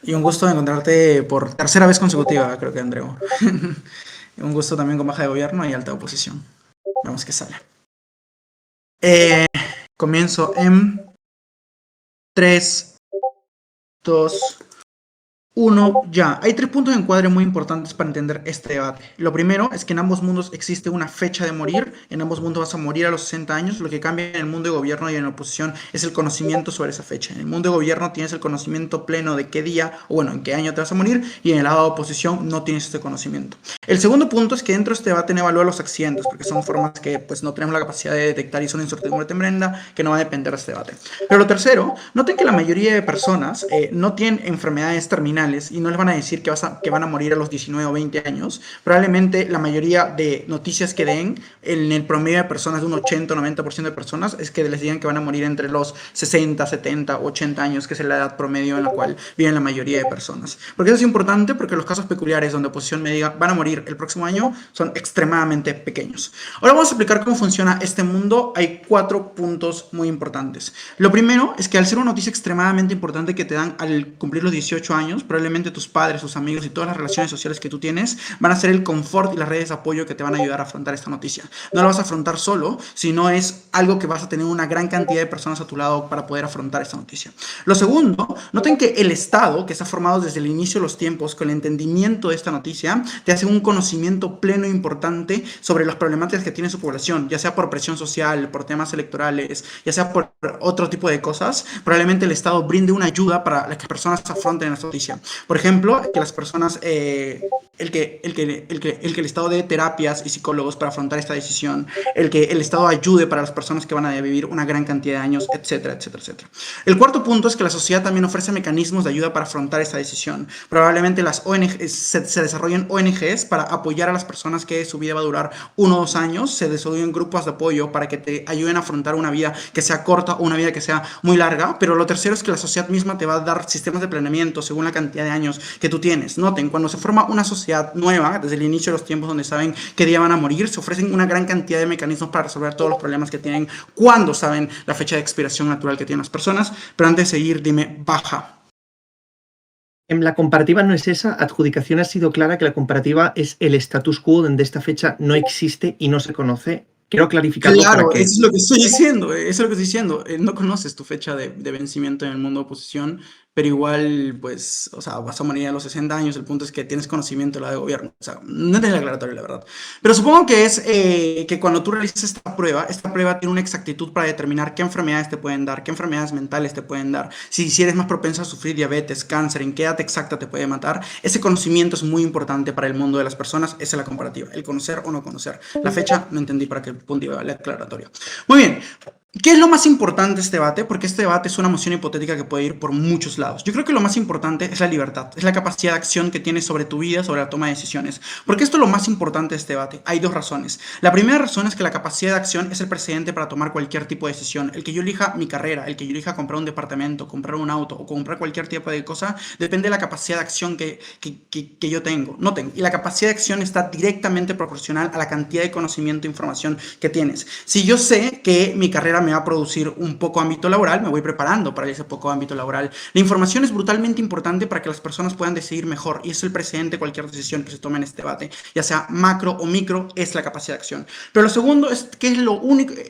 Y un gusto encontrarte por tercera vez consecutiva, creo que, Andreu. Un gusto también con baja de gobierno y alta oposición. Vamos que sale. Eh, Comienzo en 3, 2, uno, ya. Hay 3 puntos de encuadre muy importantes para entender este debate. Lo primero es que en ambos mundos existe una fecha de morir. En ambos mundos vas a morir a los 60 años. Lo que cambia en el mundo de gobierno y en la oposición es el conocimiento sobre esa fecha. En el mundo de gobierno tienes el conocimiento pleno de qué día, o bueno, en qué año te vas a morir, y en el lado de oposición no tienes este conocimiento. El segundo punto es que dentro de este debate no evalúa los accidentes, porque son formas que pues no tenemos la capacidad de detectar y son incertidumbre temprana, que no va a depender de este debate. Pero lo tercero, noten que la mayoría de personas no tienen enfermedades terminales y no les van a decir que van a morir a los 19 o 20 años. Probablemente la mayoría de noticias que den en el promedio de personas, de un 80 o 90% de personas, es que les digan que van a morir entre los 60, 70, 80 años, que es la edad promedio en la cual viven la mayoría de personas. Porque eso es importante, porque los casos peculiares donde oposición me diga van a morir el próximo año son extremadamente pequeños. Ahora vamos a explicar cómo funciona este mundo. Hay 4 puntos muy importantes. Lo primero es que al ser una noticia extremadamente importante que te dan al cumplir los 18 años, probablemente tus padres, tus amigos y todas las relaciones sociales que tú tienes van a ser el confort y las redes de apoyo que te van a ayudar a afrontar esta noticia. No la vas a afrontar solo, sino es algo que vas a tener una gran cantidad de personas a tu lado para poder afrontar esta noticia. Lo segundo, noten que el Estado, que está formado desde el inicio de los tiempos con el entendimiento de esta noticia, te hace un conocimiento pleno e importante sobre las problemáticas que tiene su población, ya sea por presión social, por temas electorales, ya sea por otro tipo de cosas. Probablemente el Estado brinde una ayuda para que las personas afronten esta noticia. Por ejemplo, que las personas, el que el Estado dé terapias y psicólogos para afrontar esta decisión, el que el Estado ayude para las personas que van a vivir una gran cantidad de años, etcétera, etcétera, etcétera. El cuarto punto es que la sociedad también ofrece mecanismos de ayuda para afrontar esta decisión. Probablemente las ONG, se desarrollen ONGs para apoyar a las personas que su vida va a durar 1 o 2 años, se desarrollen grupos de apoyo para que te ayuden a afrontar una vida que sea corta o una vida que sea muy larga. Pero lo tercero es que la sociedad misma te va a dar sistemas de planeamiento según la cantidad de años que tú tienes. Noten, cuando se forma una sociedad nueva, desde el inicio de los tiempos donde saben qué día van a morir, se ofrecen una gran cantidad de mecanismos para resolver todos los problemas que tienen cuando saben la fecha de expiración natural que tienen las personas. Pero antes de seguir, dime, baja. En la comparativa no es esa, adjudicación ha sido clara que la comparativa es el status quo donde esta fecha no existe y no se conoce. Quiero clarificarlo para Claro, eso que... es lo que estoy diciendo, eso es lo que estoy diciendo. No conoces tu fecha de vencimiento en el mundo de oposición, pero igual, pues, o sea, vas a morir a los 60 años. El punto es que tienes conocimiento de la de gobierno. O sea, no tienes aclaratorio, la verdad. Pero supongo que es que cuando tú realizas esta prueba tiene una exactitud para determinar qué enfermedades te pueden dar, qué enfermedades mentales te pueden dar, si eres más propenso a sufrir diabetes, cáncer, en qué edad exacta te puede matar. Ese conocimiento es muy importante para el mundo de las personas. Esa es la comparativa, el conocer o no conocer. La fecha no entendí para qué punto iba el aclaratorio. Muy bien. ¿Qué es lo más importante de este debate? Porque este debate es una moción hipotética que puede ir por muchos lados. Yo creo que lo más importante es la libertad, es la capacidad de acción que tienes sobre tu vida, sobre la toma de decisiones. Porque esto es lo más importante de este debate. Hay 2 razones. La primera razón es que la capacidad de acción es el precedente para tomar cualquier tipo de decisión. El que yo elija mi carrera, el que yo elija comprar un departamento, comprar un auto o comprar cualquier tipo de cosa, depende de la capacidad de acción que yo tengo. Noten, y la capacidad de acción está directamente proporcional a la cantidad de conocimiento e información que tienes. Si yo sé que mi carrera me va a producir un poco ámbito laboral, me voy preparando para ese poco ámbito laboral. La información es brutalmente importante para que las personas puedan decidir mejor y es el precedente de cualquier decisión que se tome en este debate, ya sea macro o micro, es la capacidad de acción. Pero lo segundo es que esto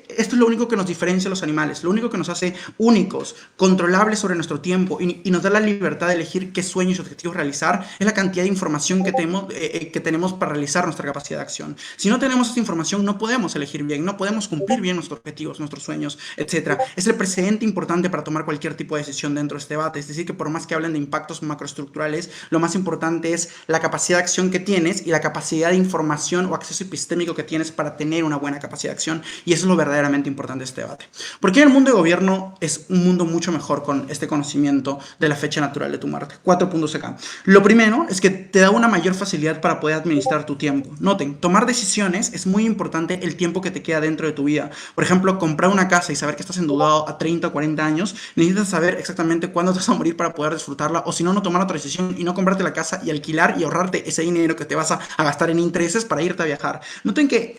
es lo único que nos diferencia a los animales, lo único que nos hace únicos, controlables sobre nuestro tiempo y nos da la libertad de elegir qué sueños y objetivos realizar, es la cantidad de información que tenemos para realizar nuestra capacidad de acción. Si no tenemos esa información, no podemos elegir bien, no podemos cumplir bien nuestros objetivos, nuestros sueños, etcétera. Es el precedente importante para tomar cualquier tipo de decisión dentro de este debate. Es decir, que por más que hablen de impactos macroestructurales, lo más importante es la capacidad de acción que tienes y la capacidad de información o acceso epistémico que tienes para tener una buena capacidad de acción. Y eso es lo verdaderamente importante de este debate. Porque el mundo de gobierno es un mundo mucho mejor con este conocimiento de la fecha natural de tu muerte. 4 puntos acá. Lo primero es que te da una mayor facilidad para poder administrar tu tiempo. Noten, tomar decisiones es muy importante el tiempo que te queda dentro de tu vida. Por ejemplo, comprar una casa y saber que estás endeudado a 30 o 40 años, necesitas saber exactamente cuándo te vas a morir para poder disfrutarla, o si no, no tomar otra decisión y no comprarte la casa y alquilar y ahorrarte ese dinero que te vas a gastar en intereses para irte a viajar. Noten que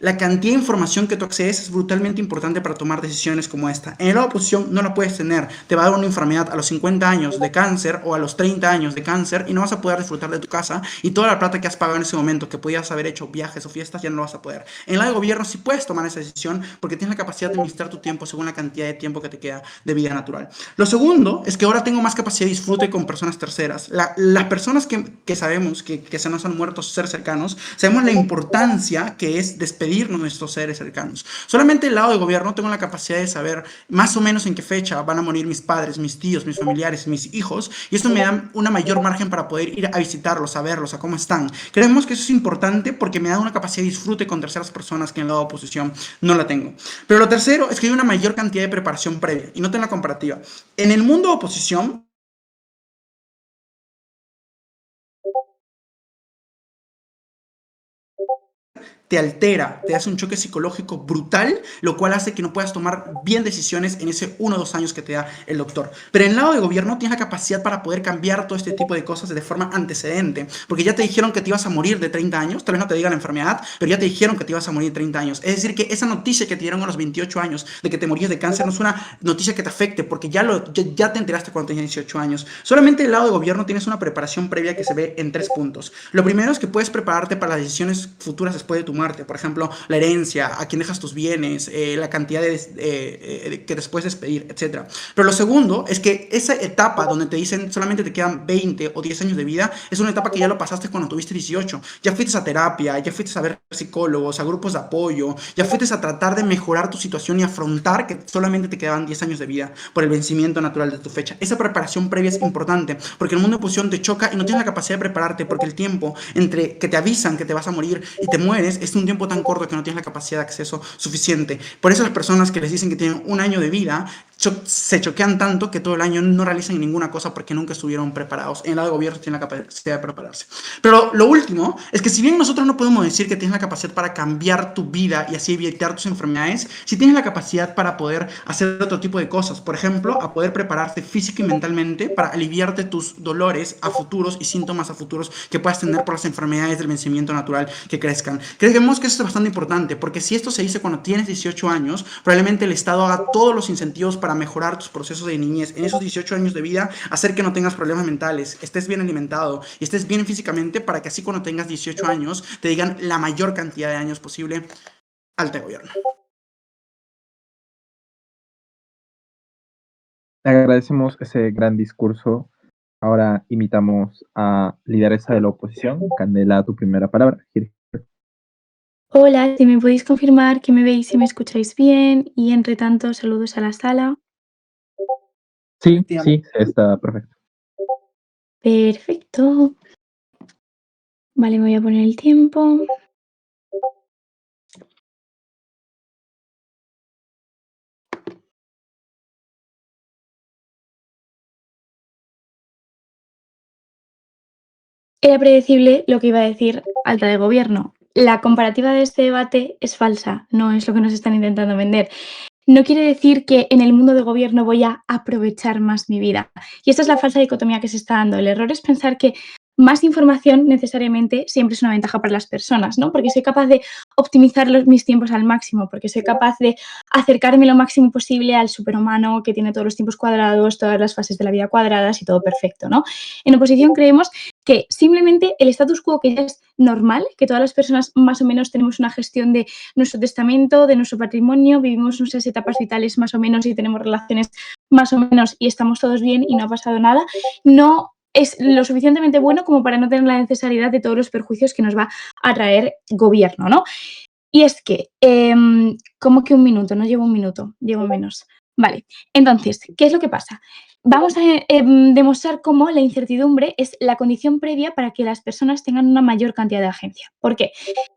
La cantidad de información que tú accedes es brutalmente importante para tomar decisiones como esta. En el lado de oposición no la puedes tener. Te va a dar una enfermedad a los 50 años de cáncer o a los 30 años de cáncer y no vas a poder disfrutar de tu casa y toda la plata que has pagado en ese momento, que podías haber hecho viajes o fiestas, ya no lo vas a poder. En el lado de gobierno sí puedes tomar esa decisión porque tienes la capacidad de administrar tu tiempo según la cantidad de tiempo que te queda de vida natural. Lo segundo es que ahora tengo más capacidad de disfrute con personas terceras. Las personas que sabemos que se nos han muerto seres cercanos, sabemos la importancia que es despedirnos de nuestros seres cercanos. Solamente el lado de gobierno tengo la capacidad de saber más o menos en qué fecha van a morir mis padres, mis tíos, mis familiares, mis hijos, y esto me da una mayor margen para poder ir a visitarlos, a verlos, a cómo están. Creemos que eso es importante porque me da una capacidad de disfrute con terceras personas que en el lado de oposición no la tengo. Pero lo tercero es que hay una mayor cantidad de preparación previa, y noten la comparativa. En el mundo de oposición, te altera, te hace un choque psicológico brutal, lo cual hace que no puedas tomar bien decisiones en ese 1 o 2 años que te da el doctor. Pero en el lado de gobierno tienes la capacidad para poder cambiar todo este tipo de cosas de forma antecedente, porque ya te dijeron que te ibas a morir de 30 años, tal vez no te digan la enfermedad, pero ya te dijeron que te ibas a morir de 30 años. Es decir, que esa noticia que te dieron a los 28 años de que te morías de cáncer no es una noticia que te afecte, porque ya te enteraste cuando tenías 18 años. Solamente el lado de gobierno tienes una preparación previa que se ve en 3 puntos. Lo primero es que puedes prepararte para las decisiones futuras después de tu muerte, por ejemplo, la herencia, a quién dejas tus bienes, la cantidad que después despedir, etc. Pero lo segundo es que esa etapa donde te dicen solamente te quedan 20 o 10 años de vida, es una etapa que ya lo pasaste cuando tuviste 18. Ya fuiste a terapia, ya fuiste a ver psicólogos, a grupos de apoyo, ya fuiste a tratar de mejorar tu situación y afrontar que solamente te quedaban 10 años de vida por el vencimiento natural de tu fecha. Esa preparación previa es importante porque el mundo de oposición te choca y no tienes la capacidad de prepararte porque el tiempo entre que te avisan que te vas a morir y te mueres es un tiempo tan corto que no tienes la capacidad de acceso suficiente. Por eso las personas que les dicen que tienen un año de vida se choquean tanto que todo el año no realizan ninguna cosa porque nunca estuvieron preparados. En el lado de gobierno tienen la capacidad de prepararse. Pero lo último es que si bien nosotros no podemos decir que tienes la capacidad para cambiar tu vida y así evitar tus enfermedades, sí tienes la capacidad para poder hacer otro tipo de cosas. Por ejemplo, a poder prepararte física y mentalmente para aliviarte tus dolores a futuros y síntomas a futuros que puedas tener por las enfermedades del vencimiento natural que crezcan. Creemos que esto es bastante importante porque si esto se dice cuando tienes 18 años, probablemente el Estado haga todos los incentivos para mejorar tus procesos de niñez en esos 18 años de vida, hacer que no tengas problemas mentales, estés bien alimentado y estés bien físicamente para que así cuando tengas 18 años te digan la mayor cantidad de años posible al gobierno. Le agradecemos ese gran discurso. Ahora invitamos a lideresa de la oposición. Candela, tu primera palabra. Hola, si me podéis confirmar que me veis y me escucháis bien y entre tanto saludos a la sala. Sí, está perfecto. Perfecto. Vale, me voy a poner el tiempo. Era predecible lo que iba a decir alta de gobierno. La comparativa de este debate es falsa, no es lo que nos están intentando vender. No quiere decir que en el mundo de gobierno voy a aprovechar más mi vida. Y esta es la falsa dicotomía que se está dando. El error es pensar que más información necesariamente siempre es una ventaja para las personas, ¿no? Porque soy capaz de optimizar mis tiempos al máximo, porque soy capaz de acercarme lo máximo posible al superhumano que tiene todos los tiempos cuadrados, todas las fases de la vida cuadradas y todo perfecto, ¿no? En oposición creemos que simplemente el status quo que ya es normal, que todas las personas más o menos tenemos una gestión de nuestro testamento, de nuestro patrimonio, vivimos nuestras etapas vitales más o menos y tenemos relaciones más o menos y estamos todos bien y no ha pasado nada, no es lo suficientemente bueno como para no tener la necesidad de todos los perjuicios que nos va a traer gobierno, ¿no? Y es que, ¿cómo que un minuto? No llevo un minuto, llevo menos. Vale, entonces, ¿qué es lo que pasa? Vamos a demostrar cómo la incertidumbre es la condición previa para que las personas tengan una mayor cantidad de agencia. ¿Por qué?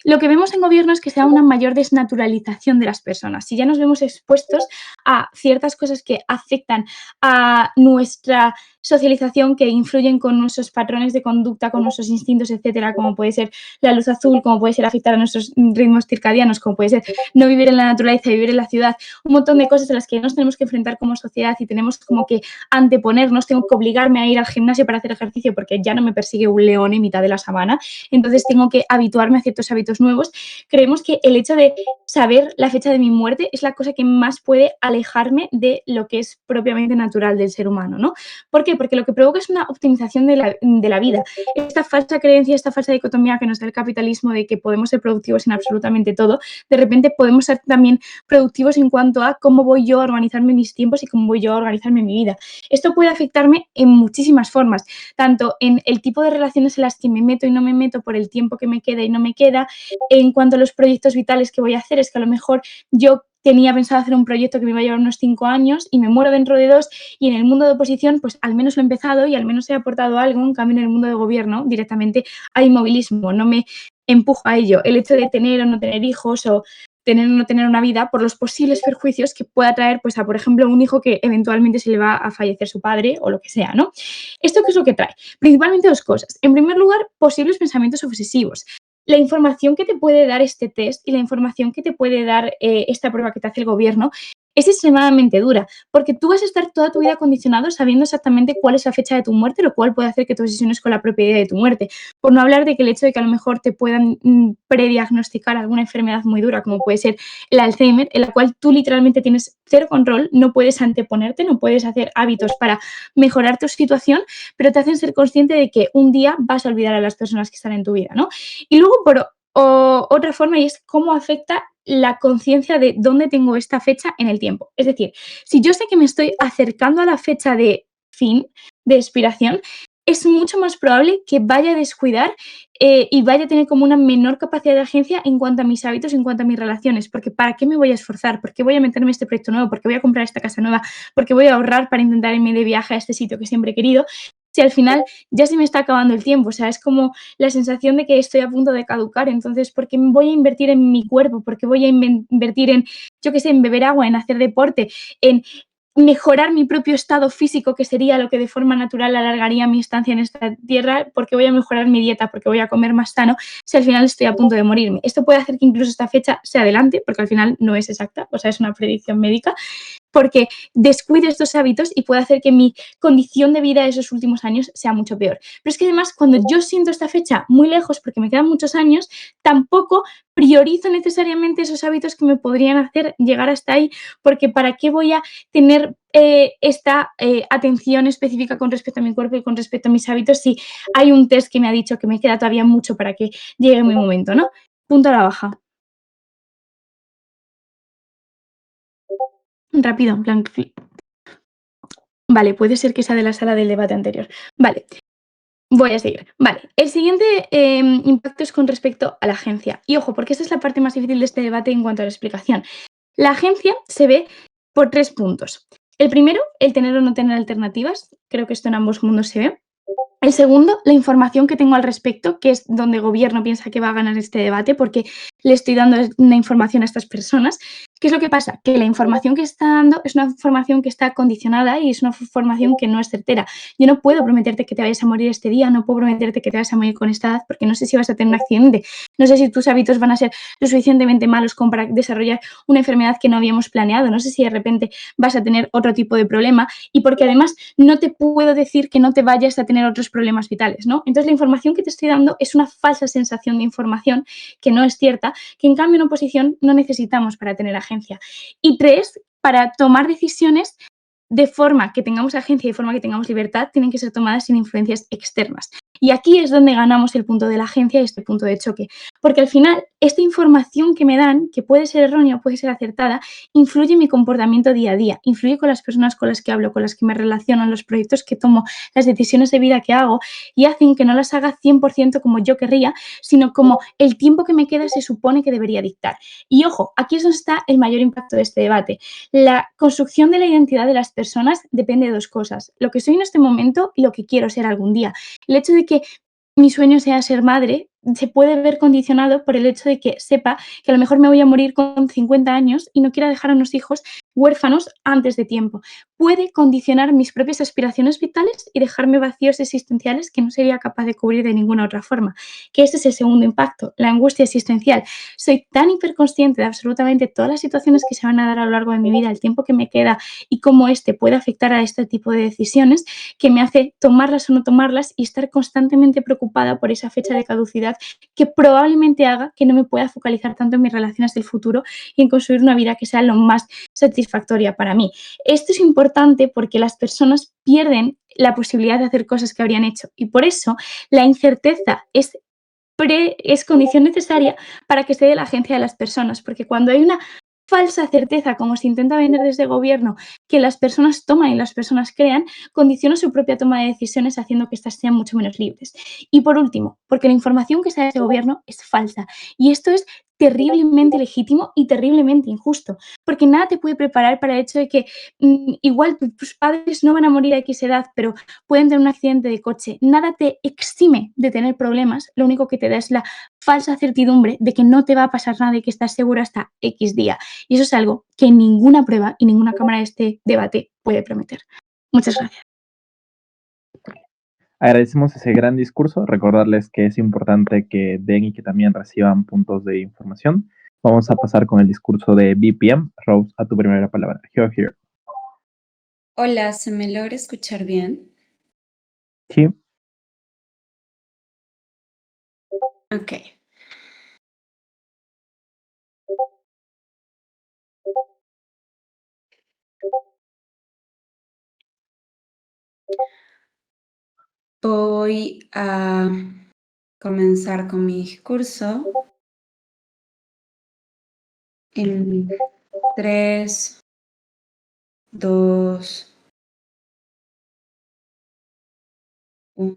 Lo que vemos en gobierno es que se da una mayor desnaturalización de las personas. Si ya nos vemos expuestos a ciertas cosas que afectan a nuestra socialización, que influyen con nuestros patrones de conducta, con nuestros instintos, etcétera, como puede ser la luz azul, como puede ser afectar a nuestros ritmos circadianos, como puede ser no vivir en la naturaleza, vivir en la ciudad, un montón de cosas a las que nos tenemos que enfrentar como sociedad y tenemos como que anteponernos, tengo que obligarme a ir al gimnasio para hacer ejercicio porque ya no me persigue un león en mitad de la sabana, entonces tengo que habituarme a ciertos hábitos nuevos. Creemos que el hecho de saber la fecha de mi muerte es la cosa que más puede alejarme de lo que es propiamente natural del ser humano, ¿no? ¿Por qué? Porque lo que provoca es una optimización de la vida. Esta falsa creencia, esta falsa dicotomía que nos da el capitalismo de que podemos ser productivos en absolutamente todo, de repente podemos ser también productivos en cuanto a cómo voy yo a organizarme mis tiempos y cómo voy yo a organizarme mi vida. Esto puede afectarme en muchísimas formas, tanto en el tipo de relaciones en las que me meto y no me meto por el tiempo que me queda y no me queda, en cuanto a los proyectos vitales que voy a hacer, es que a lo mejor yo tenía pensado hacer un proyecto que me iba a llevar unos 5 años y me muero dentro de 2 y en el mundo de oposición pues al menos lo he empezado y al menos he aportado algo, en cambio en el mundo de gobierno directamente hay inmovilismo, no me empujo a ello. El hecho de tener o no tener hijos o tener o no tener una vida por los posibles perjuicios que pueda traer pues a, por ejemplo, un hijo que eventualmente se le va a fallecer su padre o lo que sea, ¿no? ¿Esto qué es lo que trae? Principalmente 2 cosas. En primer lugar, posibles pensamientos obsesivos. La información que te puede dar este test y la información que te puede dar esta prueba que te hace el gobierno es extremadamente dura, porque tú vas a estar toda tu vida condicionado sabiendo exactamente cuál es la fecha de tu muerte, lo cual puede hacer que te obsesiones con la propia idea de tu muerte. Por no hablar de que el hecho de que a lo mejor te puedan prediagnosticar alguna enfermedad muy dura, como puede ser el Alzheimer, en la cual tú literalmente tienes cero control, no puedes anteponerte, no puedes hacer hábitos para mejorar tu situación, pero te hacen ser consciente de que un día vas a olvidar a las personas que están en tu vida, ¿no? Y luego, por otra forma, y es cómo afecta la conciencia de dónde tengo esta fecha en el tiempo. Es decir, si yo sé que me estoy acercando a la fecha de fin, de expiración, es mucho más probable que vaya a descuidar y vaya a tener como una menor capacidad de agencia en cuanto a mis hábitos, en cuanto a mis relaciones. Porque ¿para qué me voy a esforzar? ¿Por qué voy a meterme en este proyecto nuevo? ¿Por qué voy a comprar esta casa nueva? ¿Por qué voy a ahorrar para intentar irme de viaje a este sitio que siempre he querido? Si al final ya se me está acabando el tiempo, o sea, es como la sensación de que estoy a punto de caducar, entonces, ¿por qué voy a invertir en mi cuerpo? ¿Por qué voy a invertir en, yo qué sé, en beber agua, en hacer deporte, en mejorar mi propio estado físico, que sería lo que de forma natural alargaría mi estancia en esta tierra? Porque voy a mejorar mi dieta, porque voy a comer más sano, si al final estoy a punto de morirme. Esto puede hacer que incluso esta fecha se adelante, porque al final no es exacta, o sea, es una predicción médica, porque descuide estos hábitos y puede hacer que mi condición de vida de esos últimos años sea mucho peor. Pero es que además, cuando yo siento esta fecha muy lejos, porque me quedan muchos años, tampoco priorizo necesariamente esos hábitos que me podrían hacer llegar hasta ahí, porque ¿para qué voy a tener esta atención específica con respecto a mi cuerpo y con respecto a mis hábitos si hay un test que me ha dicho que me queda todavía mucho para que llegue mi momento, ¿no? Punto a la baja. Rápido, en plan. Vale, puede ser que sea de la sala del debate anterior. Vale, voy a seguir. Vale, el siguiente impacto es con respecto a la agencia. Y ojo, porque esta es la parte más difícil de este debate en cuanto a la explicación. La agencia se ve por 3 puntos. El primero, el tener o no tener alternativas. Creo que esto en ambos mundos se ve. El segundo, la información que tengo al respecto, que es donde el gobierno piensa que va a ganar este debate, porque le estoy dando una información a estas personas. ¿Qué es lo que pasa? Que la información que está dando es una información que está condicionada y es una información que no es certera. Yo no puedo prometerte que te vayas a morir este día, no puedo prometerte que te vayas a morir con esta edad, porque no sé si vas a tener un accidente, no sé si tus hábitos van a ser lo suficientemente malos como para desarrollar una enfermedad que no habíamos planeado, no sé si de repente vas a tener otro tipo de problema y porque además no te puedo decir que no te vayas a tener otros problemas vitales, ¿no? Entonces la información que te estoy dando es una falsa sensación de información que no es cierta, que en cambio en oposición no necesitamos para tener agencia. Y 3, para tomar decisiones de forma que tengamos agencia y de forma que tengamos libertad, tienen que ser tomadas sin influencias externas. Y aquí es donde ganamos el punto de la agencia y este punto de choque. Porque al final, esta información que me dan, que puede ser errónea o puede ser acertada, influye en mi comportamiento día a día, influye con las personas con las que hablo, con las que me relaciono, en los proyectos que tomo, las decisiones de vida que hago, y hacen que no las haga 100% como yo querría, sino como el tiempo que me queda se supone que debería dictar. Y ojo, aquí es donde está el mayor impacto de este debate. La construcción de la identidad de las personas depende de 2 cosas: lo que soy en este momento y lo que quiero ser algún día. El hecho de que mi sueño sea ser madre se puede ver condicionado por el hecho de que sepa que a lo mejor me voy a morir con 50 años y no quiera dejar a unos hijos huérfanos antes de tiempo. puede condicionar mis propias aspiraciones vitales y dejarme vacíos existenciales que no sería capaz de cubrir de ninguna otra forma. Que ese es el segundo impacto, la angustia existencial. Soy tan hiperconsciente de absolutamente todas las situaciones que se van a dar a lo largo de mi vida, el tiempo que me queda y cómo este puede afectar a este tipo de decisiones, que me hace tomarlas o no tomarlas y estar constantemente preocupada por esa fecha de caducidad que probablemente haga que no me pueda focalizar tanto en mis relaciones del futuro y en construir una vida que sea lo más satisfactoria para mí. Esto es importante porque las personas pierden la posibilidad de hacer cosas que habrían hecho y por eso la incerteza es condición necesaria para que se dé la agencia de las personas, porque cuando hay una falsa certeza, como se intenta vender desde el gobierno, que las personas toman y las personas crean, condiciona su propia toma de decisiones haciendo que éstas sean mucho menos libres. Y por último, porque la información que sale de ese gobierno es falsa y esto es terriblemente legítimo y terriblemente injusto, porque nada te puede preparar para el hecho de que igual tus padres no van a morir a X edad, pero pueden tener un accidente de coche. Nada te exime de tener problemas, lo único que te da es la falsa certidumbre de que no te va a pasar nada y que estás seguro hasta X día. Y eso es algo que ninguna prueba y ninguna cámara de este debate puede prometer. Muchas gracias. Agradecemos ese gran discurso. Recordarles que es importante que den y que también reciban puntos de información. Vamos a pasar con el discurso de BPM. Rose, a tu primera palabra. Here. Hola, ¿se me logra escuchar bien? Sí. Ok. Voy a comenzar con mi discurso en 3, 2, 1.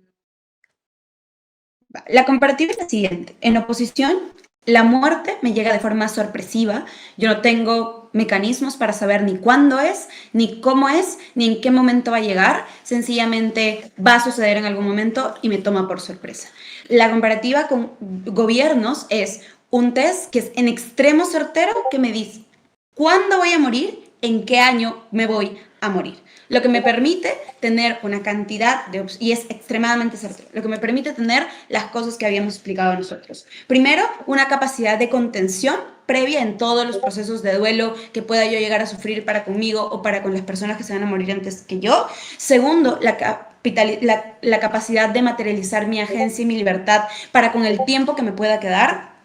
La comparativa es la siguiente. En oposición, la muerte me llega de forma sorpresiva. Yo no tengo mecanismos para saber ni cuándo es, ni cómo es, ni en qué momento va a llegar. Sencillamente va a suceder en algún momento y me toma por sorpresa. La comparativa con gobiernos es un test que es en extremo certero que me dice cuándo voy a morir, en qué año me voy a morir. Lo que me permite tener una cantidad de y es extremadamente certero, lo que me permite tener las cosas que habíamos explicado nosotros. Primero, una capacidad de contención previa en todos los procesos de duelo que pueda yo llegar a sufrir para conmigo o para con las personas que se van a morir antes que yo. Segundo, la capacidad de materializar mi agencia y mi libertad para con el tiempo que me pueda quedar.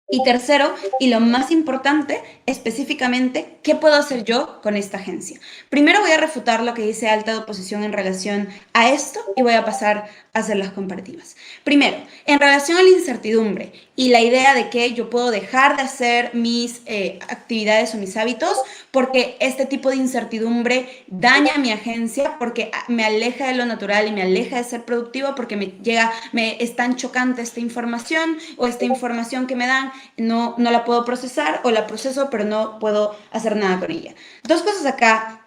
Y tercero, y lo más importante, específicamente, ¿qué puedo hacer yo con esta agencia? Primero voy a refutar lo que dice alta de oposición en relación a esto y voy a pasar a hacer las comparativas. Primero, en relación a la incertidumbre y la idea de que yo puedo dejar de hacer mis actividades o mis hábitos porque este tipo de incertidumbre daña a mi agencia, porque me aleja de lo natural y me aleja de ser productivo, porque me es tan chocante esta información o esta información que me dan, no la puedo procesar o la proceso pero no puedo hacer nada con ella. Dos cosas acá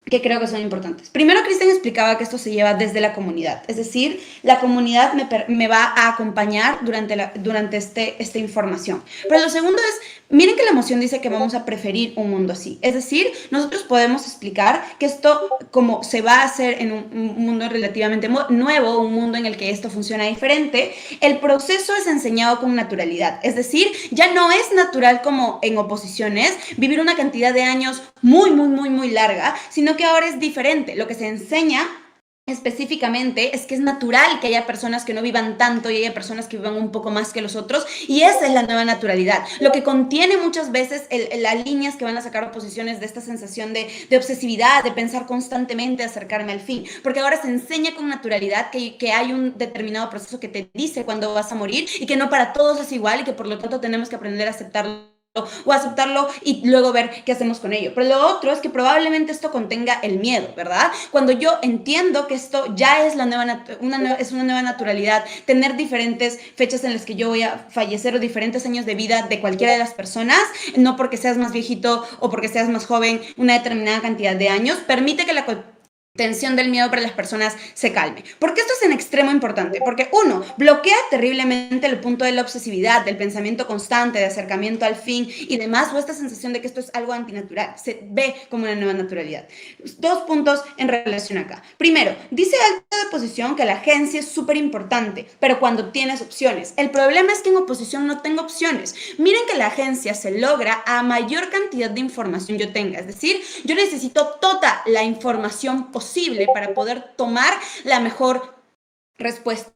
que creo que son importantes. Primero, Cristian explicaba que esto se lleva desde la comunidad, es decir, la comunidad me va a acompañar durante esta información. Pero lo segundo es, miren que la emoción dice que vamos a preferir un mundo así, es decir, nosotros podemos explicar que esto, como se va a hacer en un mundo relativamente nuevo, un mundo en el que esto funciona diferente, el proceso es enseñado con naturalidad, es decir, ya no es natural como en oposiciones vivir una cantidad de años muy larga, sino que ahora es diferente. Lo que se enseña específicamente es que es natural que haya personas que no vivan tanto y haya personas que vivan un poco más que los otros, y esa es la nueva naturalidad. Lo que contiene muchas veces las líneas que van a sacar oposiciones de esta sensación de obsesividad, de pensar constantemente, de acercarme al fin, porque ahora se enseña con naturalidad que hay un determinado proceso que te dice cuándo vas a morir y que no para todos es igual y que por lo tanto tenemos que aprender a aceptarlo o aceptarlo y luego ver qué hacemos con ello. Pero lo otro es que probablemente esto contenga el miedo, ¿verdad? Cuando yo entiendo que esto ya es una nueva naturalidad, tener diferentes fechas en las que yo voy a fallecer o diferentes años de vida de cualquiera de las personas, no porque seas más viejito o porque seas más joven, una determinada cantidad de años, permite que tensión del miedo para las personas se calme. ¿Por qué esto es en extremo importante? Porque uno, bloquea terriblemente el punto de la obsesividad, del pensamiento constante, de acercamiento al fin y demás, o esta sensación de que esto es algo antinatural, se ve como una nueva naturalidad. 2 puntos en relación acá. Primero, dice alta de oposición que la agencia es súper importante, pero cuando tienes opciones. El problema es que en oposición no tengo opciones. Miren que la agencia se logra a mayor cantidad de información yo tenga, es decir, yo necesito toda la información posible para poder tomar la mejor respuesta.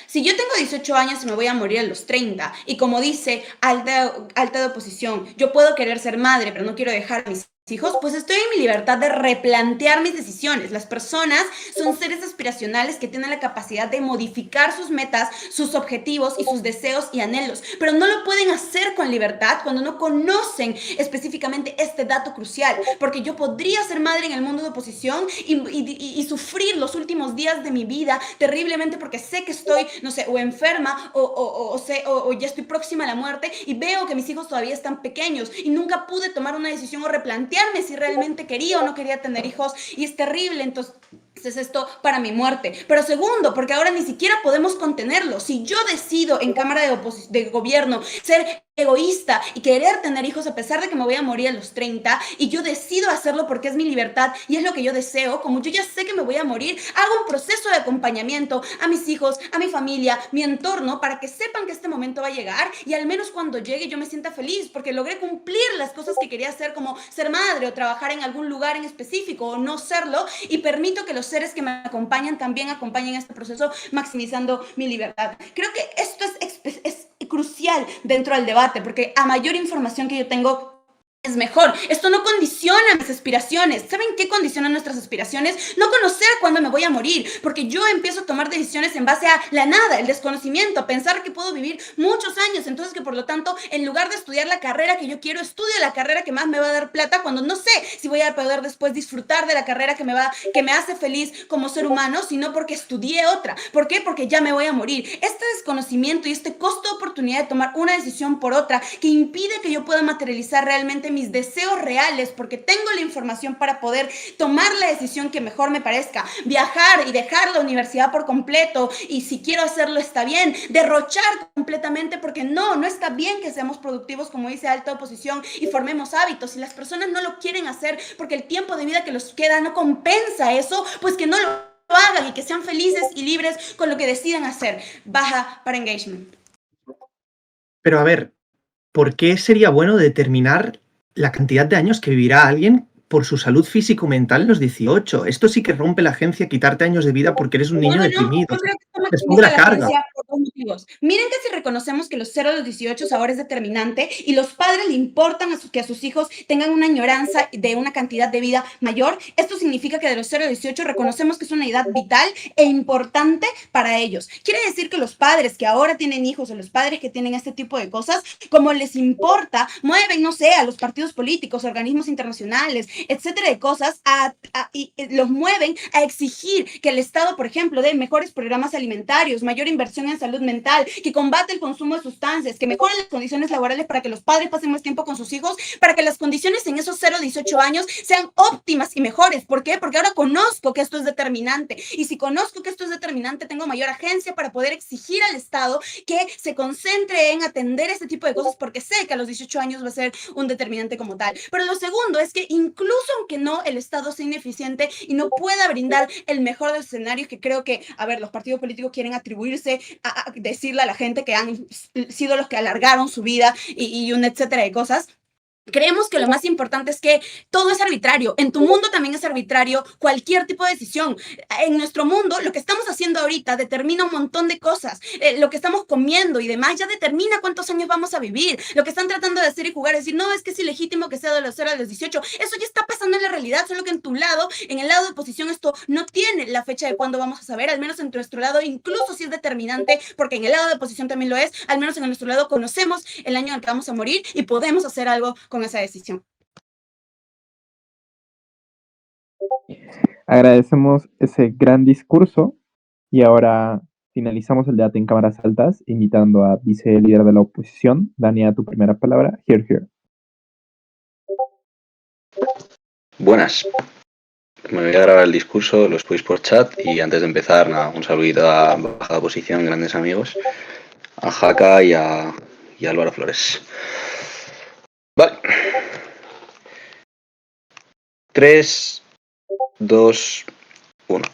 Si yo tengo 18 años y me voy a morir a los 30, y como dice alta de oposición, yo puedo querer ser madre, pero no quiero dejar a mis hijos, pues estoy en mi libertad de replantear mis decisiones. Las personas son seres aspiracionales que tienen la capacidad de modificar sus metas, sus objetivos y sus deseos y anhelos, pero no lo pueden hacer con libertad cuando no conocen específicamente este dato crucial, porque yo podría ser madre en el mundo de oposición y sufrir los últimos días de mi vida terriblemente porque sé que estoy, no sé, o enferma o ya estoy próxima a la muerte y veo que mis hijos todavía están pequeños y nunca pude tomar una decisión o replantearme si realmente quería o no quería tener hijos y es terrible. Entonces es esto para mi muerte. Pero segundo, porque ahora ni siquiera podemos contenerlo. Si yo decido en Cámara de Gobierno ser egoísta y querer tener hijos a pesar de que me voy a morir a los 30 y yo decido hacerlo porque es mi libertad y es lo que yo deseo, como yo ya sé que me voy a morir, hago un proceso de acompañamiento a mis hijos, a mi familia, mi entorno, para que sepan que este momento va a llegar y al menos cuando llegue yo me sienta feliz porque logré cumplir las cosas que quería hacer, como ser madre o trabajar en algún lugar en específico o no serlo, y permito que los seres que me acompañan también acompañen este proceso maximizando mi libertad. Creo que esto es crucial dentro del debate, porque a mayor información que yo tengo, es mejor. Esto no condiciona mis aspiraciones. ¿Saben qué condiciona nuestras aspiraciones? No conocer cuándo me voy a morir, porque yo empiezo a tomar decisiones en base a la nada, el desconocimiento, pensar que puedo vivir muchos años, entonces que por lo tanto, en lugar de estudiar la carrera que yo quiero, estudio la carrera que más me va a dar plata, cuando no sé si voy a poder después disfrutar de la carrera que me hace feliz como ser humano, sino porque estudié otra. ¿Por qué? Porque ya me voy a morir. Este desconocimiento y este costo de oportunidad de tomar una decisión por otra que impide que yo pueda materializar realmente mis deseos reales, porque tengo la información para poder tomar la decisión que mejor me parezca, viajar y dejar la universidad por completo, y si quiero hacerlo está bien, derrochar completamente, porque no está bien que seamos productivos, como dice alta oposición, y formemos hábitos. Si las personas no lo quieren hacer porque el tiempo de vida que los queda no compensa eso, pues que no lo hagan y que sean felices y libres con lo que decidan hacer. Baja para engagement. Pero a ver, ¿por qué sería bueno determinar la cantidad de años que vivirá alguien por su salud físico-mental en los 18? Esto sí que rompe la agencia, quitarte años de vida porque eres un niño deprimido. Yo creo que esto Responde la carga. por 2 motivos. Miren que si reconocemos que los 0 a los 18 ahora es determinante y los padres le importan que a sus hijos tengan una añoranza de una cantidad de vida mayor, esto significa que de los 0 a 18 reconocemos que es una edad vital e importante para ellos. Quiere decir que los padres que ahora tienen hijos o los padres que tienen este tipo de cosas, como les importa, mueven, no sé, a los partidos políticos, organismos internacionales, etcétera, de cosas, y los mueven a exigir que el Estado, por ejemplo, dé mejores programas alimentarios, mayor inversión en salud mental, que combate el consumo de sustancias, que mejore las condiciones laborales para que los padres pasen más tiempo con sus hijos, para que las condiciones en esos 0 a 18 años sean óptimas y mejores. ¿Por qué? Porque ahora conozco que esto es determinante, y si conozco que esto es determinante, tengo mayor agencia para poder exigir al Estado que se concentre en atender este tipo de cosas, porque sé que a los 18 años va a ser un determinante como tal. Pero lo segundo es que incluso aunque no el Estado sea ineficiente y no pueda brindar el mejor de los escenarios, que creo que, a ver, los partidos políticos quieren atribuirse a decirle a la gente que han sido los que alargaron su vida y un etcétera de cosas. Creemos que lo más importante es que todo es arbitrario. En tu mundo también es arbitrario cualquier tipo de decisión. En nuestro mundo, lo que estamos haciendo ahorita determina un montón de cosas. Lo que estamos comiendo y demás ya determina cuántos años vamos a vivir. Lo que están tratando de hacer y jugar es decir, no, es que es ilegítimo que sea de los 0 a los 18. Eso ya está pasando en la realidad, solo que en tu lado, en el lado de oposición, esto no tiene la fecha de cuándo vamos a saber. Al menos en nuestro lado, incluso si es determinante, porque en el lado de oposición también lo es, al menos en nuestro lado conocemos el año en el que vamos a morir y podemos hacer algo con esa decisión. Agradecemos ese gran discurso y ahora finalizamos el debate en cámaras altas, invitando a vicelíder de la oposición. Dania, tu primera palabra. Here. Buenas. Me voy a grabar el discurso, lo subís por chat y antes de empezar, nada, un saludito a Bajada Posición, grandes amigos, a Jaca y a Álvaro Flores. Vale. 3, 2, 1.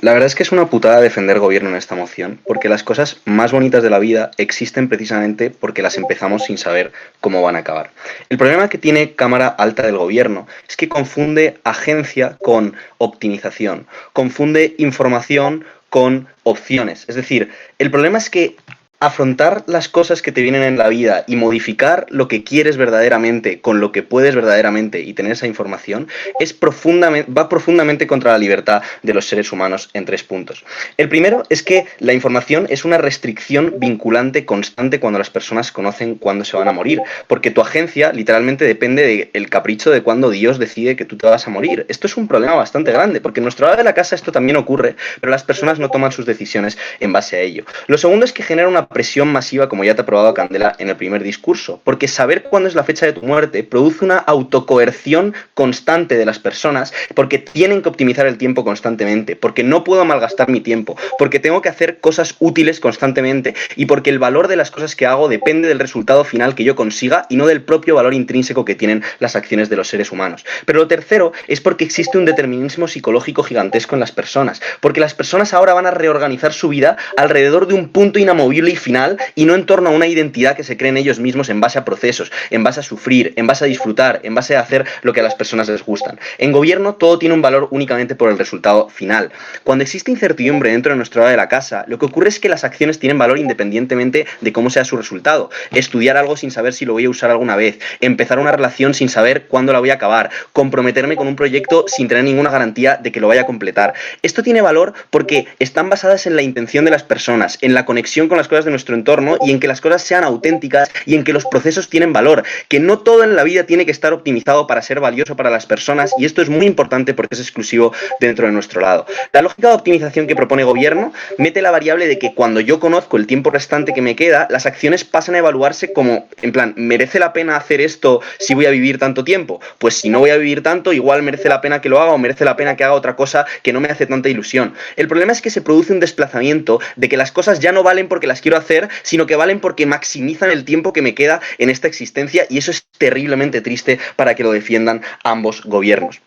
La verdad es que es una putada defender gobierno en esta moción, porque las cosas más bonitas de la vida existen precisamente porque las empezamos sin saber cómo van a acabar. El problema que tiene Cámara Alta del Gobierno es que confunde agencia con optimización, confunde información con opciones. Es decir, el problema es que afrontar las cosas que te vienen en la vida y modificar lo que quieres verdaderamente con lo que puedes verdaderamente y tener esa información va profundamente contra la libertad de los seres humanos en 3 puntos. El primero es que la información es una restricción vinculante constante cuando las personas conocen cuándo se van a morir, porque tu agencia literalmente depende del capricho de cuándo Dios decide que tú te vas a morir. Esto es un problema bastante grande, porque en nuestro lado de la casa esto también ocurre, pero las personas no toman sus decisiones en base a ello. Lo segundo es que genera una presión masiva, como ya te ha probado Candela en el primer discurso, porque saber cuándo es la fecha de tu muerte produce una autocoerción constante de las personas, porque tienen que optimizar el tiempo constantemente, porque no puedo malgastar mi tiempo, porque tengo que hacer cosas útiles constantemente y porque el valor de las cosas que hago depende del resultado final que yo consiga y no del propio valor intrínseco que tienen las acciones de los seres humanos. Pero lo tercero es porque existe un determinismo psicológico gigantesco en las personas, porque las personas ahora van a reorganizar su vida alrededor de un punto inamovible y final y no en torno a una identidad que se creen ellos mismos en base a procesos, en base a sufrir, en base a disfrutar, en base a hacer lo que a las personas les gustan. En gobierno todo tiene un valor únicamente por el resultado final. Cuando existe incertidumbre dentro de nuestro lado de la casa, lo que ocurre es que las acciones tienen valor independientemente de cómo sea su resultado. Estudiar algo sin saber si lo voy a usar alguna vez, empezar una relación sin saber cuándo la voy a acabar, comprometerme con un proyecto sin tener ninguna garantía de que lo vaya a completar. Esto tiene valor porque están basadas en la intención de las personas, en la conexión con las cosas de nuestro entorno y en que las cosas sean auténticas y en que los procesos tienen valor, que no todo en la vida tiene que estar optimizado para ser valioso para las personas y esto es muy importante porque es exclusivo dentro de nuestro lado. La lógica de optimización que propone gobierno mete la variable de que cuando yo conozco el tiempo restante que me queda, las acciones pasan a evaluarse como, en plan, ¿merece la pena hacer esto si voy a vivir tanto tiempo? Pues si no voy a vivir tanto, igual merece la pena que lo haga o merece la pena que haga otra cosa que no me hace tanta ilusión. El problema es que se produce un desplazamiento de que las cosas ya no valen porque las quiero hacer, sino que valen porque maximizan el tiempo que me queda en esta existencia y eso es terriblemente triste para que lo defiendan ambos gobiernos.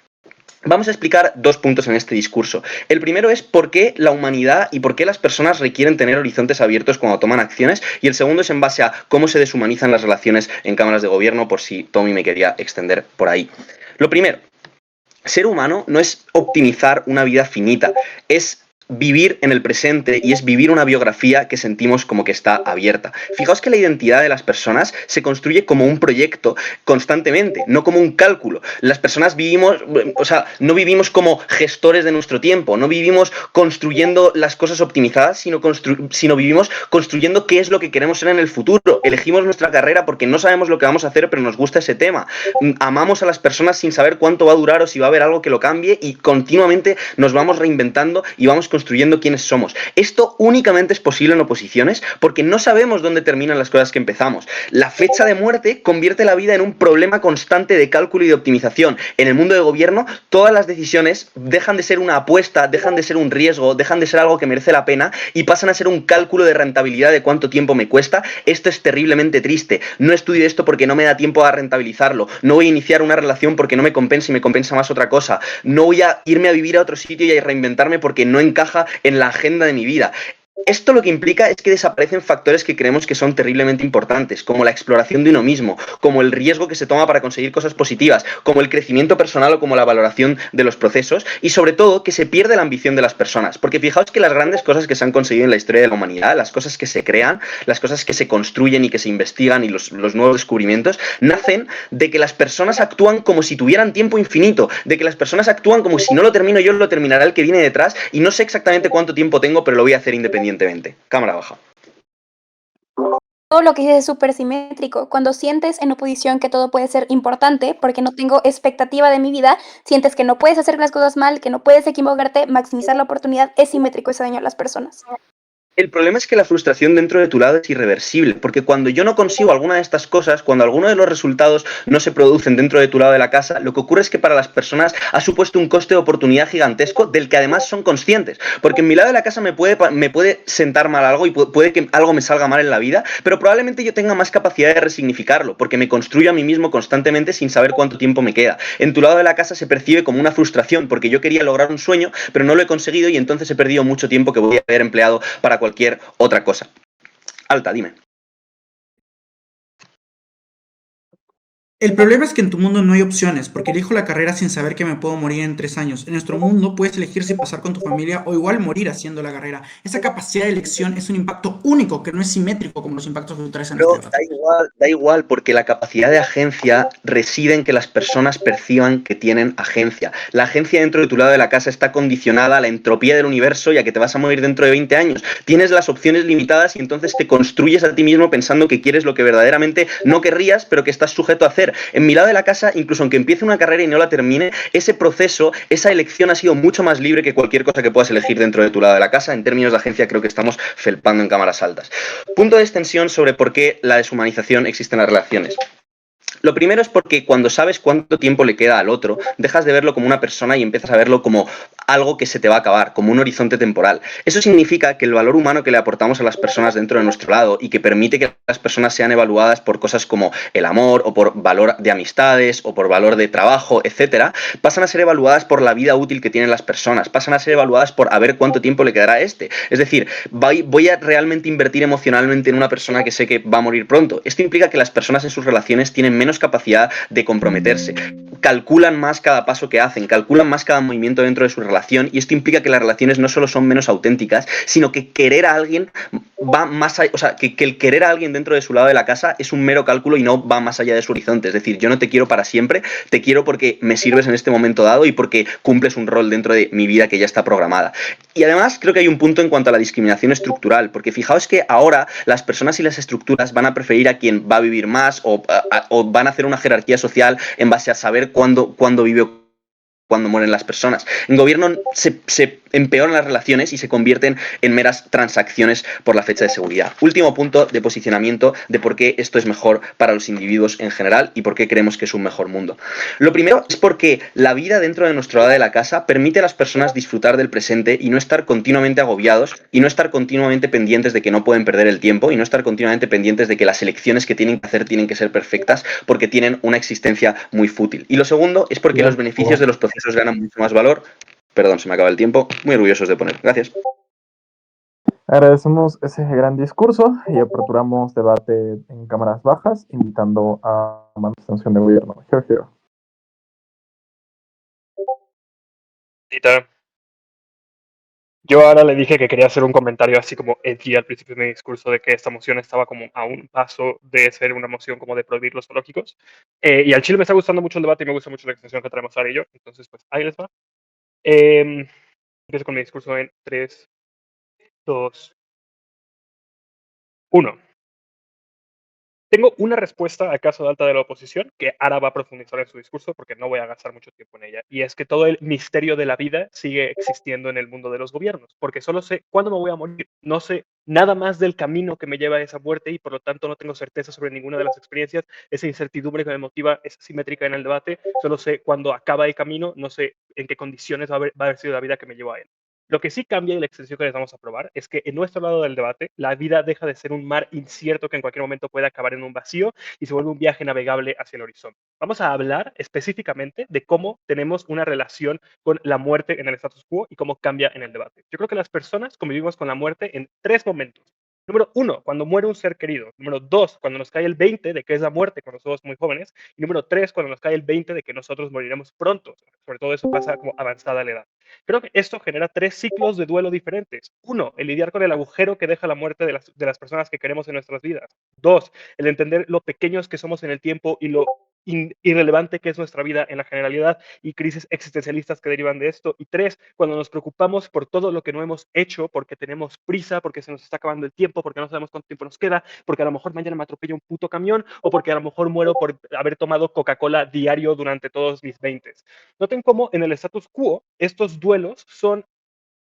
Vamos a explicar 2 puntos en este discurso. El primero es por qué la humanidad y por qué las personas requieren tener horizontes abiertos cuando toman acciones y el segundo es en base a cómo se deshumanizan las relaciones en cámaras de gobierno, por si Tommy me quería extender por ahí. Lo primero, ser humano no es optimizar una vida finita, es vivir en el presente y es vivir una biografía que sentimos como que está abierta. Fijaos que la identidad de las personas se construye como un proyecto constantemente, no como un cálculo. Las personas vivimos, o sea, no vivimos como gestores de nuestro tiempo, no vivimos construyendo las cosas optimizadas, sino vivimos construyendo qué es lo que queremos ser en el futuro. Elegimos nuestra carrera porque no sabemos lo que vamos a hacer, pero nos gusta ese tema. Amamos a las personas sin saber cuánto va a durar o si va a haber algo que lo cambie y continuamente nos vamos reinventando y vamos construyendo quiénes somos. Esto únicamente es posible en oposiciones porque no sabemos dónde terminan las cosas que empezamos. La fecha de muerte convierte la vida en un problema constante de cálculo y de optimización. En el mundo de gobierno, todas las decisiones dejan de ser una apuesta, dejan de ser un riesgo, dejan de ser algo que merece la pena y pasan a ser un cálculo de rentabilidad de cuánto tiempo me cuesta. Esto es terriblemente triste. No estudio esto porque no me da tiempo a rentabilizarlo. No voy a iniciar una relación porque no me compensa y me compensa más otra cosa. No voy a irme a vivir a otro sitio y a reinventarme porque no encaja en la agenda de mi vida. Esto lo que implica es que desaparecen factores que creemos que son terriblemente importantes, como la exploración de uno mismo, como el riesgo que se toma para conseguir cosas positivas, como el crecimiento personal o como la valoración de los procesos y sobre todo que se pierde la ambición de las personas, porque fijaos que las grandes cosas que se han conseguido en la historia de la humanidad, las cosas que se crean, las cosas que se construyen y que se investigan y los nuevos descubrimientos, nacen de que las personas actúan como si tuvieran tiempo infinito, de que las personas actúan como si no lo termino yo, lo terminará el que viene detrás y no sé exactamente cuánto tiempo tengo, pero lo voy a hacer independientemente. Cámara baja. Todo lo que dices es súper simétrico. Cuando sientes en oposición que todo puede ser importante, porque no tengo expectativa de mi vida, sientes que no puedes hacer las cosas mal, que no puedes equivocarte, maximizar la oportunidad, es simétrico ese daño a las personas. El problema es que la frustración dentro de tu lado es irreversible, porque cuando yo no consigo alguna de estas cosas, cuando alguno de los resultados no se producen dentro de tu lado de la casa, lo que ocurre es que para las personas ha supuesto un coste de oportunidad gigantesco del que además son conscientes, porque en mi lado de la casa me puede sentar mal algo y puede que algo me salga mal en la vida, pero probablemente yo tenga más capacidad de resignificarlo, porque me construyo a mí mismo constantemente sin saber cuánto tiempo me queda. En tu lado de la casa se percibe como una frustración, porque yo quería lograr un sueño, pero no lo he conseguido y entonces he perdido mucho tiempo que voy a haber empleado para cualquier otra cosa. Alta, dime. El problema es que en tu mundo no hay opciones, porque elijo la carrera sin saber que me puedo morir en 3 años. En nuestro mundo puedes elegir si pasar con tu familia o igual morir haciendo la carrera. Esa capacidad de elección es un impacto único, que no es simétrico como los impactos culturales en Pero este debate. da igual, porque la capacidad de agencia reside en que las personas perciban que tienen agencia. La agencia dentro de tu lado de la casa está condicionada a la entropía del universo y a que te vas a morir dentro de 20 años. Tienes las opciones limitadas y entonces te construyes a ti mismo pensando que quieres lo que verdaderamente no querrías, pero que estás sujeto a hacer. En mi lado de la casa, incluso aunque empiece una carrera y no la termine, ese proceso, esa elección ha sido mucho más libre que cualquier cosa que puedas elegir dentro de tu lado de la casa. En términos de agencia, creo que estamos felpando en cámaras altas. Punto de extensión sobre por qué la deshumanización existe en las relaciones. Lo primero es porque cuando sabes cuánto tiempo le queda al otro, dejas de verlo como una persona y empiezas a verlo como algo que se te va a acabar, como un horizonte temporal. Eso significa que el valor humano que le aportamos a las personas dentro de nuestro lado y que permite que las personas sean evaluadas por cosas como el amor o por valor de amistades o por valor de trabajo, etcétera, pasan a ser evaluadas por la vida útil que tienen las personas, pasan a ser evaluadas por a ver cuánto tiempo le quedará a este. Es decir, voy a realmente invertir emocionalmente en una persona que sé que va a morir pronto. Esto implica que las personas en sus relaciones tienen menos capacidad de comprometerse, calculan más cada paso que hacen, calculan más cada movimiento dentro de su relación, y esto implica que las relaciones no solo son menos auténticas, sino que querer a alguien va más allá, o sea, que el querer a alguien dentro de su lado de la casa es un mero cálculo y no va más allá de su horizonte. Es decir, yo no te quiero para siempre, te quiero porque me sirves en este momento dado y porque cumples un rol dentro de mi vida que ya está programada. Y además creo que hay un punto en cuanto a la discriminación estructural, porque fijaos que ahora las personas y las estructuras van a preferir a quien va a vivir más o van a hacer una jerarquía social en base a saber cuándo vive o cuándo mueren las personas. En gobierno se empeoran las relaciones y se convierten en meras transacciones por la fecha de seguridad. Último punto de posicionamiento de por qué esto es mejor para los individuos en general y por qué creemos que es un mejor mundo. Lo primero es porque la vida dentro de nuestro lado de la casa permite a las personas disfrutar del presente y no estar continuamente agobiados y no estar continuamente pendientes de que no pueden perder el tiempo y no estar continuamente pendientes de que las elecciones que tienen que hacer tienen que ser perfectas porque tienen una existencia muy fútil. Y lo segundo es porque los beneficios de los procesos ganan mucho más valor. Perdón, se me acaba el tiempo. Muy orgullosos de poner. Gracias. Agradecemos ese gran discurso y aperturamos debate en cámaras bajas, invitando a más extensión de gobierno. Giorgio. Yo ahora le dije que quería hacer un comentario así como edgy al principio de mi discurso de que esta moción estaba como a un paso de ser una moción como de prohibir los zoológicos. Y al Chile me está gustando mucho el debate y me gusta mucho la extensión que traemos Sara y yo. Entonces, pues ahí les va. Empiezo con mi discurso en 3, 2, 1. Tengo una respuesta al caso de Alta de la oposición que Ara va a profundizar en su discurso porque no voy a gastar mucho tiempo en ella. Y es que todo el misterio de la vida sigue existiendo en el mundo de los gobiernos, porque solo sé cuándo me voy a morir. No sé nada más del camino que me lleva a esa muerte y por lo tanto no tengo certeza sobre ninguna de las experiencias. Esa incertidumbre que me motiva es simétrica en el debate. Solo sé cuándo acaba el camino, no sé en qué condiciones va a haber sido la vida que me llevó a él. Lo que sí cambia en la extensión que les vamos a probar es que en nuestro lado del debate, la vida deja de ser un mar incierto que en cualquier momento puede acabar en un vacío y se vuelve un viaje navegable hacia el horizonte. Vamos a hablar específicamente de cómo tenemos una relación con la muerte en el status quo y cómo cambia en el debate. Yo creo que las personas convivimos con la muerte en 3 momentos. Número 1, cuando muere un ser querido. Número 2, cuando nos cae el 20 de que es la muerte cuando somos muy jóvenes. Y número 3, cuando nos cae el 20 de que nosotros moriremos pronto. Sobre todo eso pasa como avanzada la edad. Creo que esto genera 3 ciclos de duelo diferentes. 1, el lidiar con el agujero que deja la muerte de las personas que queremos en nuestras vidas. 2, el entender lo pequeños que somos en el tiempo y lo irrelevante que es nuestra vida en la generalidad y crisis existencialistas que derivan de esto. Y 3, cuando nos preocupamos por todo lo que no hemos hecho porque tenemos prisa, porque se nos está acabando el tiempo, porque no sabemos cuánto tiempo nos queda, porque a lo mejor mañana me atropella un puto camión o porque a lo mejor muero por haber tomado Coca-Cola diario durante todos mis 20s. Noten cómo en el status quo estos duelos son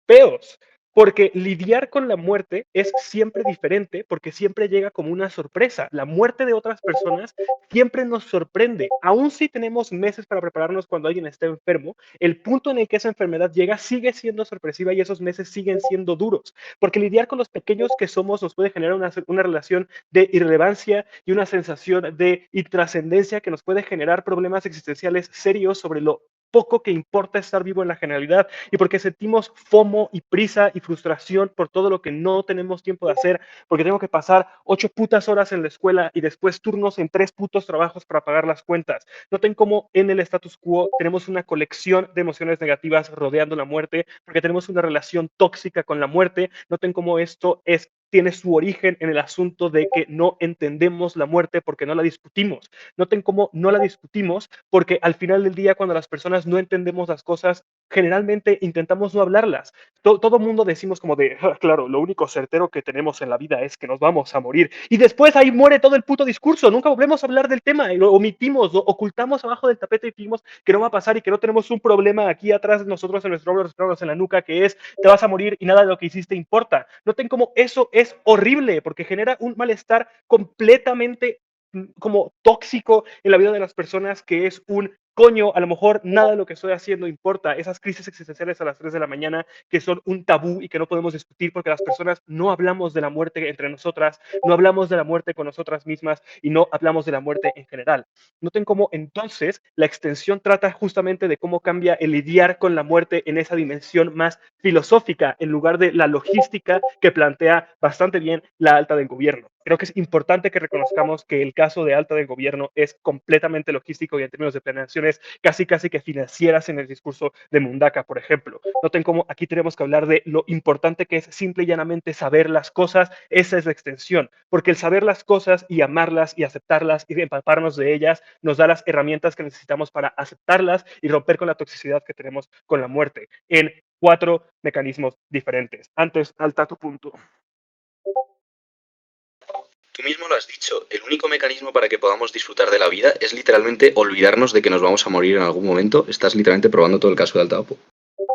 feos. Porque lidiar con la muerte es siempre diferente, porque siempre llega como una sorpresa. La muerte de otras personas siempre nos sorprende. Aún si tenemos meses para prepararnos cuando alguien está enfermo, el punto en el que esa enfermedad llega sigue siendo sorpresiva y esos meses siguen siendo duros. Porque lidiar con los pequeños que somos nos puede generar una relación de irrelevancia y una sensación de intrascendencia que nos puede generar problemas existenciales serios sobre lo poco que importa estar vivo en la generalidad y porque sentimos FOMO y prisa y frustración por todo lo que no tenemos tiempo de hacer, porque tengo que pasar 8 putas horas en la escuela y después turnos en 3 putos trabajos para pagar las cuentas. Noten cómo en el status quo tenemos una colección de emociones negativas rodeando la muerte, porque tenemos una relación tóxica con la muerte. Noten cómo esto tiene su origen en el asunto de que no entendemos la muerte porque no la discutimos. Noten cómo no la discutimos porque al final del día, cuando las personas no entendemos las cosas, generalmente intentamos no hablarlas. Todo mundo decimos como de, claro, lo único certero que tenemos en la vida es que nos vamos a morir. Y después ahí muere todo el puto discurso. Nunca volvemos a hablar del tema y lo omitimos, lo ocultamos abajo del tapete y decimos que no va a pasar y que no tenemos un problema aquí atrás de nosotros en nuestros hombros, en la nuca, que es te vas a morir y nada de lo que hiciste importa. Noten cómo eso es horrible porque genera un malestar completamente como tóxico en la vida de las personas, que es un coño, a lo mejor nada de lo que estoy haciendo importa. Esas crisis existenciales a las 3 de la mañana que son un tabú y que no podemos discutir porque las personas no hablamos de la muerte entre nosotras, no hablamos de la muerte con nosotras mismas y no hablamos de la muerte en general. Noten cómo entonces la extensión trata justamente de cómo cambia el lidiar con la muerte en esa dimensión más filosófica en lugar de la logística que plantea bastante bien la alta del gobierno. Creo que es importante que reconozcamos que el caso de alta del gobierno es completamente logístico y en términos de planeaciones casi que financieras en el discurso de Mundaka, por ejemplo. Noten cómo aquí tenemos que hablar de lo importante que es simple y llanamente saber las cosas. Esa es la extensión, porque el saber las cosas y amarlas y aceptarlas y empaparnos de ellas nos da las herramientas que necesitamos para aceptarlas y romper con la toxicidad que tenemos con la muerte en 4 mecanismos diferentes. Antes, alta tu punto. Tú mismo lo has dicho, el único mecanismo para que podamos disfrutar de la vida es literalmente olvidarnos de que nos vamos a morir en algún momento. Estás literalmente probando todo el caso de Alta Opo.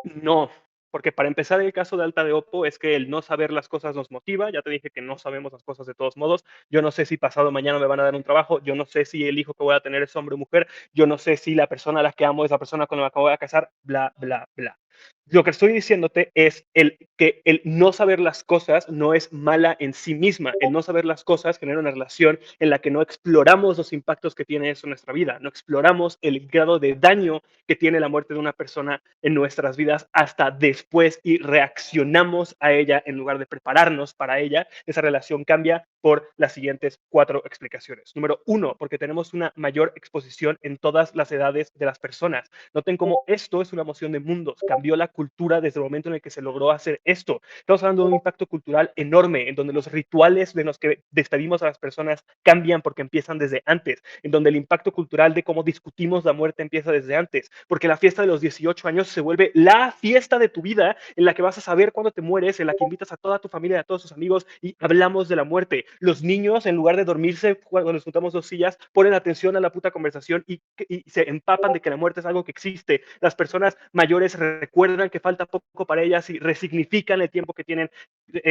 No, porque para empezar el caso de Alta de Oppo es que el no saber las cosas nos motiva. Ya te dije que no sabemos las cosas de todos modos. Yo no sé si pasado mañana me van a dar un trabajo. Yo no sé si el hijo que voy a tener es hombre o mujer. Yo no sé si la persona a la que amo es la persona con la que voy a casar. Bla, bla, bla. Lo que estoy diciéndote es que el no saber las cosas no es mala en sí misma. El no saber las cosas genera una relación en la que no exploramos los impactos que tiene eso en nuestra vida. No exploramos el grado de daño que tiene la muerte de una persona en nuestras vidas hasta después y reaccionamos a ella en lugar de prepararnos para ella. Esa relación cambia por las siguientes 4 explicaciones. Número 1, porque tenemos una mayor exposición en todas las edades de las personas. Noten cómo esto es una moción de mundos. Cambió la cultura desde el momento en el que se logró hacer esto. Estamos hablando de un impacto cultural enorme, en donde los rituales de los que despedimos a las personas cambian porque empiezan desde antes, en donde el impacto cultural de cómo discutimos la muerte empieza desde antes, porque la fiesta de los 18 años se vuelve la fiesta de tu vida, en la que vas a saber cuándo te mueres, en la que invitas a toda tu familia, a todos tus amigos y hablamos de la muerte. Los niños, en lugar de dormirse cuando nos juntamos 2 sillas, ponen atención a la puta conversación y se empapan de que la muerte es algo que existe. Las personas mayores recuerdan que falta poco para ellas y resignifican el tiempo que tienen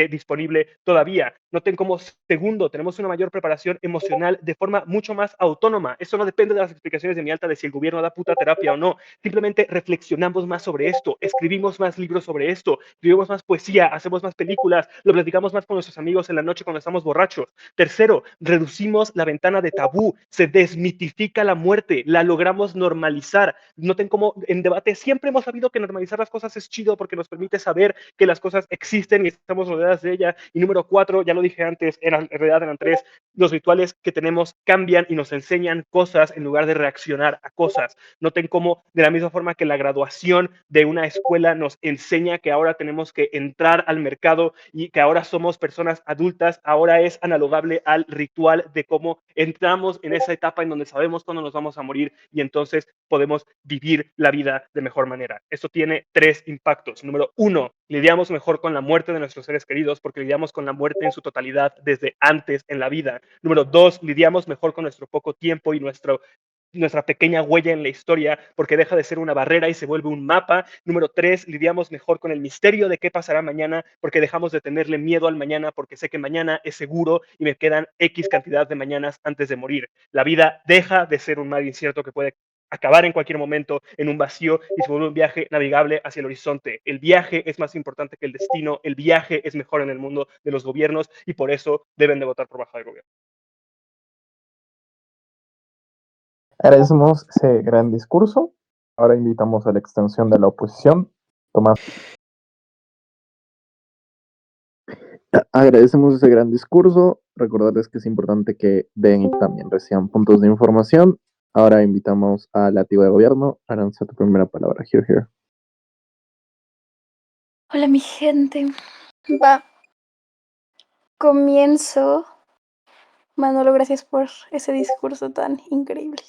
disponible todavía. Noten como segundo, tenemos una mayor preparación emocional de forma mucho más autónoma. Eso no depende de las explicaciones de mi alta de si el gobierno da puta terapia o no. Simplemente reflexionamos más sobre esto, escribimos más libros sobre esto, escribimos más poesía, hacemos más películas, lo platicamos más con nuestros amigos en la noche cuando estamos borrachos. Tercero, reducimos la ventana de tabú, se desmitifica la muerte, la logramos normalizar. Noten cómo en debate siempre hemos sabido que normalizar las cosas es chido porque nos permite saber que las cosas existen y estamos rodeadas de ellas. Y número 4, ya lo dije antes, en realidad eran 3, los rituales que tenemos cambian y nos enseñan cosas en lugar de reaccionar a cosas. Noten cómo, de la misma forma que la graduación de una escuela nos enseña que ahora tenemos que entrar al mercado y que ahora somos personas adultas, ahora es analogable al ritual de cómo entramos en esa etapa en donde sabemos cuándo nos vamos a morir y entonces podemos vivir la vida de mejor manera. Esto tiene 3 impactos. Número 1, lidiamos mejor con la muerte de nuestros seres queridos porque lidiamos con la muerte en su totalidad desde antes en la vida. Número 2, lidiamos mejor con nuestro poco tiempo y nuestro nuestra pequeña huella en la historia, porque deja de ser una barrera y se vuelve un mapa. Número 3, lidiamos mejor con el misterio de qué pasará mañana, porque dejamos de tenerle miedo al mañana, porque sé que mañana es seguro y me quedan X cantidad de mañanas antes de morir. La vida deja de ser un mar incierto que puede acabar en cualquier momento en un vacío y se vuelve un viaje navegable hacia el horizonte. El viaje es más importante que el destino, el viaje es mejor en el mundo de los gobiernos y por eso deben de votar por baja de gobierno. Agradecemos ese gran discurso. Ahora invitamos a la extensión de la oposición. Tomás. Agradecemos ese gran discurso. Recordarles que es importante que den y también reciban puntos de información. Ahora invitamos a la activa de gobierno. Aranza, tu primera palabra. Here. Hola, mi gente. Va. Comienzo. Manolo, gracias por ese discurso tan increíble.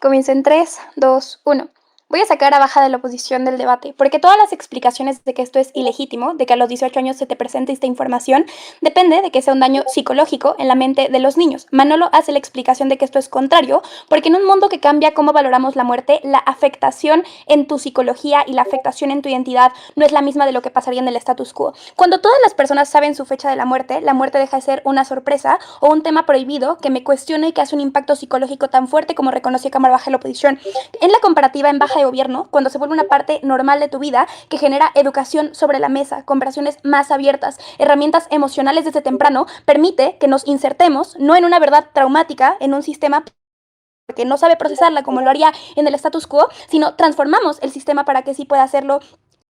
Comienzo en 3, 2, 1. Voy a sacar a baja de la oposición del debate, porque todas las explicaciones de que esto es ilegítimo, de que a los 18 años se te presente esta información, depende de que sea un daño psicológico en la mente de los niños. Manolo hace la explicación de que esto es contrario, porque en un mundo que cambia cómo valoramos la muerte, la afectación en tu psicología y la afectación en tu identidad no es la misma de lo que pasaría en el status quo. Cuando todas las personas saben su fecha de la muerte deja de ser una sorpresa o un tema prohibido que me cuestiona y que hace un impacto psicológico tan fuerte como reconoció Cámara Baja de la oposición. En la comparativa en baja de gobierno, cuando se vuelve una parte normal de tu vida que genera educación sobre la mesa, conversaciones más abiertas, herramientas emocionales desde temprano, permite que nos insertemos no en una verdad traumática, en un sistema que no sabe procesarla como lo haría en el status quo, sino transformamos el sistema para que sí pueda hacerlo.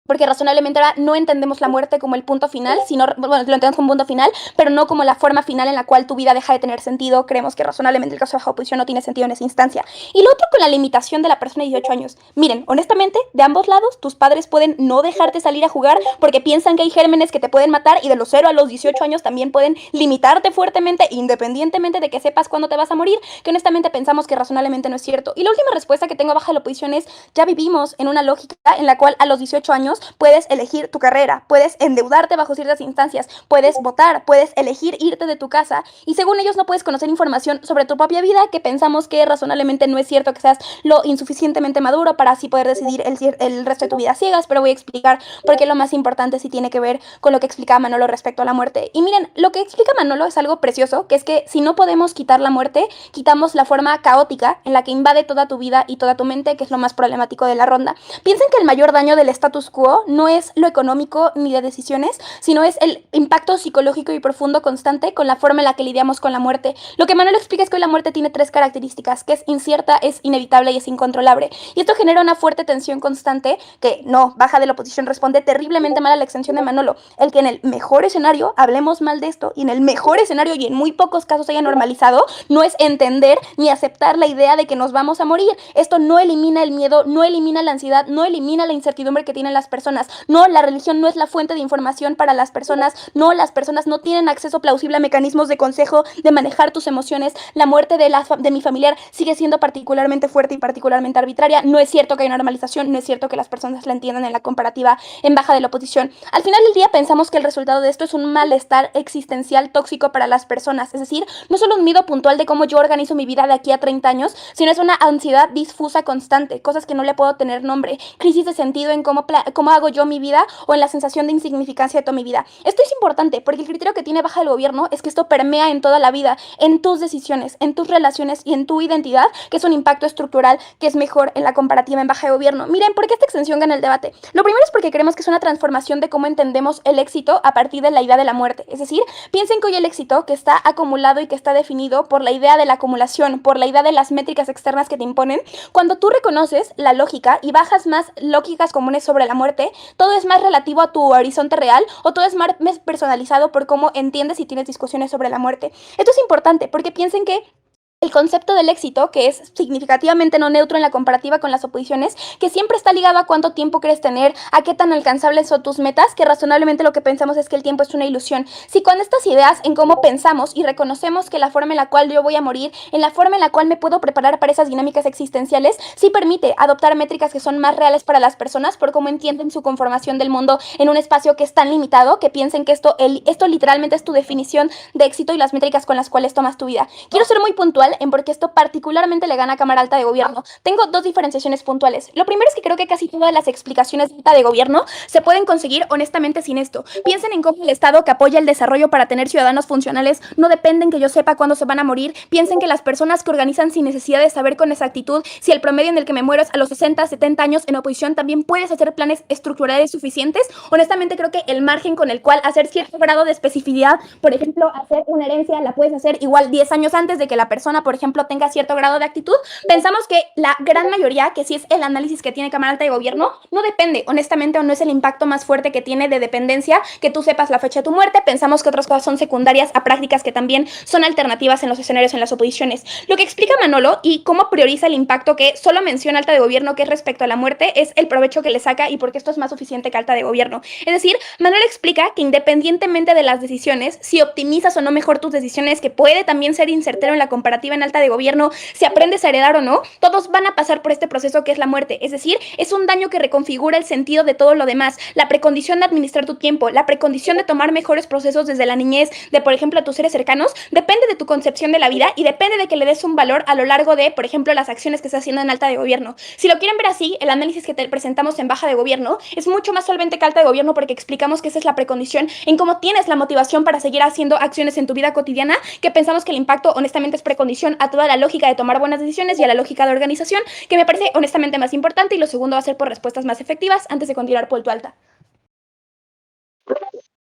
Porque razonablemente ahora no entendemos la muerte como el punto final, sino, bueno, lo entendemos como un punto final, pero no como la forma final en la cual tu vida deja de tener sentido. Creemos que razonablemente el caso de baja oposición no tiene sentido en esa instancia. Y lo otro con la limitación de la persona de 18 años. Miren, honestamente, de ambos lados, tus padres pueden no dejarte salir a jugar porque piensan que hay gérmenes que te pueden matar y de los 0 a los 18 años también pueden limitarte fuertemente, independientemente de que sepas cuándo te vas a morir, que honestamente pensamos que razonablemente no es cierto. Y la última respuesta que tengo a baja de la oposición es, ya vivimos en una lógica en la cual a los 18 años puedes elegir tu carrera, puedes endeudarte bajo ciertas instancias, puedes votar, puedes elegir irte de tu casa y según ellos no puedes conocer información sobre tu propia vida que pensamos que razonablemente no es cierto que seas lo insuficientemente maduro para así poder decidir el resto de tu vida ciegas, pero voy a explicar por qué lo más importante sí tiene que ver con lo que explicaba Manolo respecto a la muerte. Y miren, lo que explica Manolo es algo precioso, que es que si no podemos quitar la muerte, quitamos la forma caótica en la que invade toda tu vida y toda tu mente, que es lo más problemático de la ronda. Piensen que el mayor daño del status quo no es lo económico ni de decisiones, sino es el impacto psicológico y profundo constante con la forma en la que lidiamos con la muerte. Lo que Manolo explica es que hoy la muerte tiene 3 características, que es incierta, es inevitable y es incontrolable. Y esto genera una fuerte tensión constante que no, baja de la oposición responde terriblemente mal a la extensión de Manolo. El que en el mejor escenario hablemos mal de esto y en el mejor escenario y en muy pocos casos se haya normalizado, no es entender ni aceptar la idea de que nos vamos a morir. Esto no elimina el miedo, no elimina la ansiedad, no elimina la incertidumbre que tienen las personas. No, la religión no es la fuente de información para las personas. No, las personas no tienen acceso plausible a mecanismos de consejo, de manejar tus emociones. La muerte de mi familiar sigue siendo particularmente fuerte y particularmente arbitraria. No es cierto que hay una normalización, no es cierto que las personas la entiendan en la comparativa en baja de la oposición. Al final del día pensamos que el resultado de esto es un malestar existencial tóxico para las personas. Es decir, no solo un miedo puntual de cómo yo organizo mi vida de aquí a 30 años, sino es una ansiedad difusa constante, cosas que no le puedo tener nombre, crisis de sentido en cómo hago yo mi vida o en la sensación de insignificancia de toda mi vida. Esto es importante porque el criterio que tiene baja el gobierno es que esto permea en toda la vida, en tus decisiones, en tus relaciones y en tu identidad, que es un impacto estructural que es mejor en la comparativa en baja de gobierno. Miren, ¿por qué esta extensión gana el debate? Lo primero es porque creemos que es una transformación de cómo entendemos el éxito a partir de la idea de la muerte. Es decir, piensen que hoy el éxito que está acumulado y que está definido por la idea de la acumulación, por la idea de las métricas externas que te imponen, cuando tú reconoces la lógica y bajas más lógicas comunes sobre la muerte, todo es más relativo a tu horizonte real o todo es más personalizado por cómo entiendes y tienes discusiones sobre la muerte. Esto es importante porque piensen que el concepto del éxito, que es significativamente no neutro en la comparativa con las oposiciones, que siempre está ligado a cuánto tiempo quieres tener, a qué tan alcanzables son tus metas, que razonablemente lo que pensamos es que el tiempo es una ilusión. Si con estas ideas en cómo pensamos y reconocemos que la forma en la cual yo voy a morir, en la forma en la cual me puedo preparar para esas dinámicas existenciales, sí permite adoptar métricas que son más reales para las personas por cómo entienden su conformación del mundo en un espacio que es tan limitado, que piensen que esto literalmente es tu definición de éxito y las métricas con las cuales tomas tu vida. Quiero ser muy puntual puntual en por qué esto particularmente le gana a Cámara Alta de Gobierno. Tengo dos diferenciaciones puntuales. Lo primero es que creo que casi todas las explicaciones de Alta de Gobierno se pueden conseguir honestamente sin esto. Piensen en cómo el Estado que apoya el desarrollo para tener ciudadanos funcionales no depende en que yo sepa cuándo se van a morir. Piensen que las personas que organizan sin necesidad de saber con exactitud si el promedio en el que me muero es a los 60, 70 años en oposición, también puedes hacer planes estructurales suficientes. Honestamente creo que el margen con el cual hacer cierto grado de especificidad, por ejemplo, hacer una herencia, la puedes hacer igual 10 años antes de que la persona, por ejemplo, tenga cierto grado de actitud. Pensamos que la gran mayoría, que sí es el análisis que tiene Cámara Alta de Gobierno, no depende, honestamente, o no es el impacto más fuerte que tiene de dependencia que tú sepas la fecha de tu muerte. Pensamos que otras cosas son secundarias a prácticas que también son alternativas en los escenarios en las oposiciones. Lo que explica Manolo y cómo prioriza el impacto que solo menciona Alta de Gobierno, que es respecto a la muerte, es el provecho que le saca y por qué esto es más suficiente que Alta de Gobierno. Es decir, Manolo explica que independientemente de las decisiones, si optimizas o no mejor tus decisiones, que puede también ser incertero en la comparativa en Alta de Gobierno, si aprendes a heredar o no, todos van a pasar por este proceso que es la muerte. Es decir, es un daño que reconfigura el sentido de todo lo demás, la precondición de administrar tu tiempo, la precondición de tomar mejores procesos desde la niñez, de por ejemplo a tus seres cercanos, depende de tu concepción de la vida y depende de que le des un valor a lo largo de, por ejemplo, las acciones que estás haciendo en Alta de Gobierno. Si lo quieren ver así, el análisis que te presentamos en Baja de Gobierno es mucho más solvente que Alta de Gobierno porque explicamos que esa es la precondición en cómo tienes la motivación para seguir haciendo acciones en tu vida cotidiana, que pensamos que el impacto honestamente es precondición a toda la lógica de tomar buenas decisiones y a la lógica de organización, que me parece honestamente más importante, y lo segundo va a ser por respuestas más efectivas antes de continuar por tu Alta.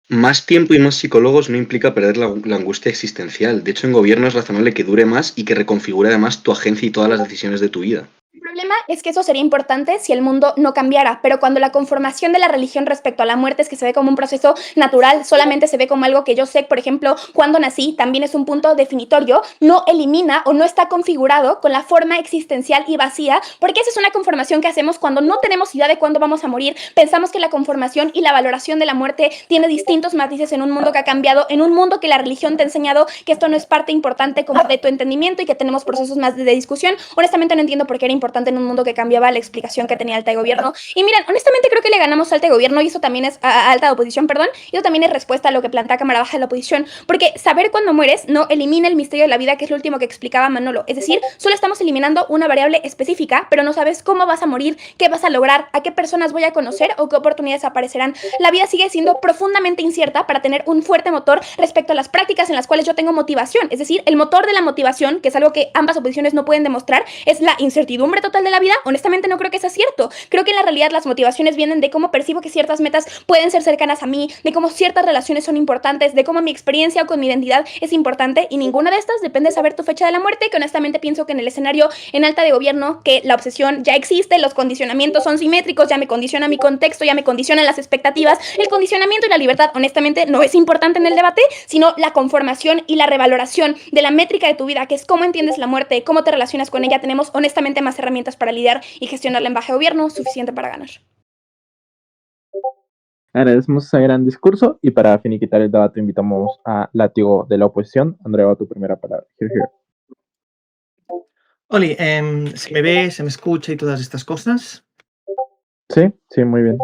Más tiempo y más psicólogos no implica perder la angustia existencial. De hecho, en gobierno es razonable que dure más y que reconfigure además tu agencia y todas las decisiones de tu vida. El problema es que eso sería importante si el mundo no cambiara, pero cuando la conformación de la religión respecto a la muerte es que se ve como un proceso natural, solamente se ve como algo que yo sé, por ejemplo, cuando nací, también es un punto definitorio, no elimina o no está configurado con la forma existencial y vacía, porque esa es una conformación que hacemos cuando no tenemos idea de cuándo vamos a morir. Pensamos que la conformación y la valoración de la muerte tiene distintos matices en un mundo que ha cambiado, en un mundo que la religión te ha enseñado que esto no es parte importante como de tu entendimiento y que tenemos procesos más de discusión. Honestamente no entiendo por qué era importante en un mundo que cambiaba la explicación que tenía Alta de Gobierno. Y miren, honestamente creo que le ganamos a Alta de Gobierno y eso también es a Alta de Oposición, perdón, y eso también es respuesta a lo que plantea Cámara Baja de la Oposición, porque saber cuándo mueres no elimina el misterio de la vida, que es lo último que explicaba Manolo. Es decir, solo estamos eliminando una variable específica, pero no sabes cómo vas a morir, qué vas a lograr, a qué personas voy a conocer o qué oportunidades aparecerán. La vida sigue siendo profundamente incierta para tener un fuerte motor respecto a las prácticas en las cuales yo tengo motivación. Es decir, el motor de la motivación, que es algo que ambas oposiciones no pueden demostrar, es la incertidumbre total de la vida. Honestamente no creo que sea cierto. Creo que en la realidad las motivaciones vienen de cómo percibo que ciertas metas pueden ser cercanas a mí, de cómo ciertas relaciones son importantes, de cómo mi experiencia o con mi identidad es importante, y ninguna de estas depende de saber tu fecha de la muerte, que honestamente pienso que en el escenario en Alta de Gobierno, que la obsesión ya existe, los condicionamientos son simétricos, ya me condiciona mi contexto, ya me condicionan las expectativas, el condicionamiento y la libertad honestamente no es importante en el debate, sino la conformación y la revaloración de la métrica de tu vida, que es cómo entiendes la muerte, cómo te relacionas con ella. Tenemos honestamente más herramientas para lidiar y gestionarla en Baja de Gobierno, suficiente para ganar. Agradecemos ese gran discurso y para finiquitar el debate invitamos a Látigo de la Oposición. Andrea, tu primera palabra. Here, here. Oli, ¿se me ve, se me escucha y todas estas cosas? Sí, muy bien.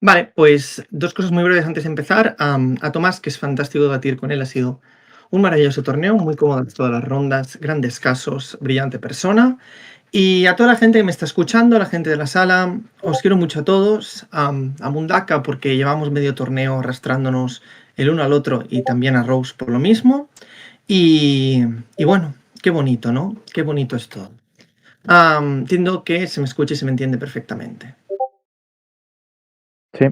Vale, pues dos cosas muy breves antes de empezar. A Tomás, que es fantástico debatir con él, ha sido un maravilloso torneo, muy cómodo todas las rondas, grandes casos, brillante persona. Y a toda la gente que me está escuchando, a la gente de la sala, os quiero mucho a todos, a Mundaka porque llevamos medio torneo arrastrándonos el uno al otro, y también a Rose por lo mismo. Y bueno, qué bonito, ¿no? Qué bonito es todo. Entiendo que se me escucha y se me entiende perfectamente. Sí.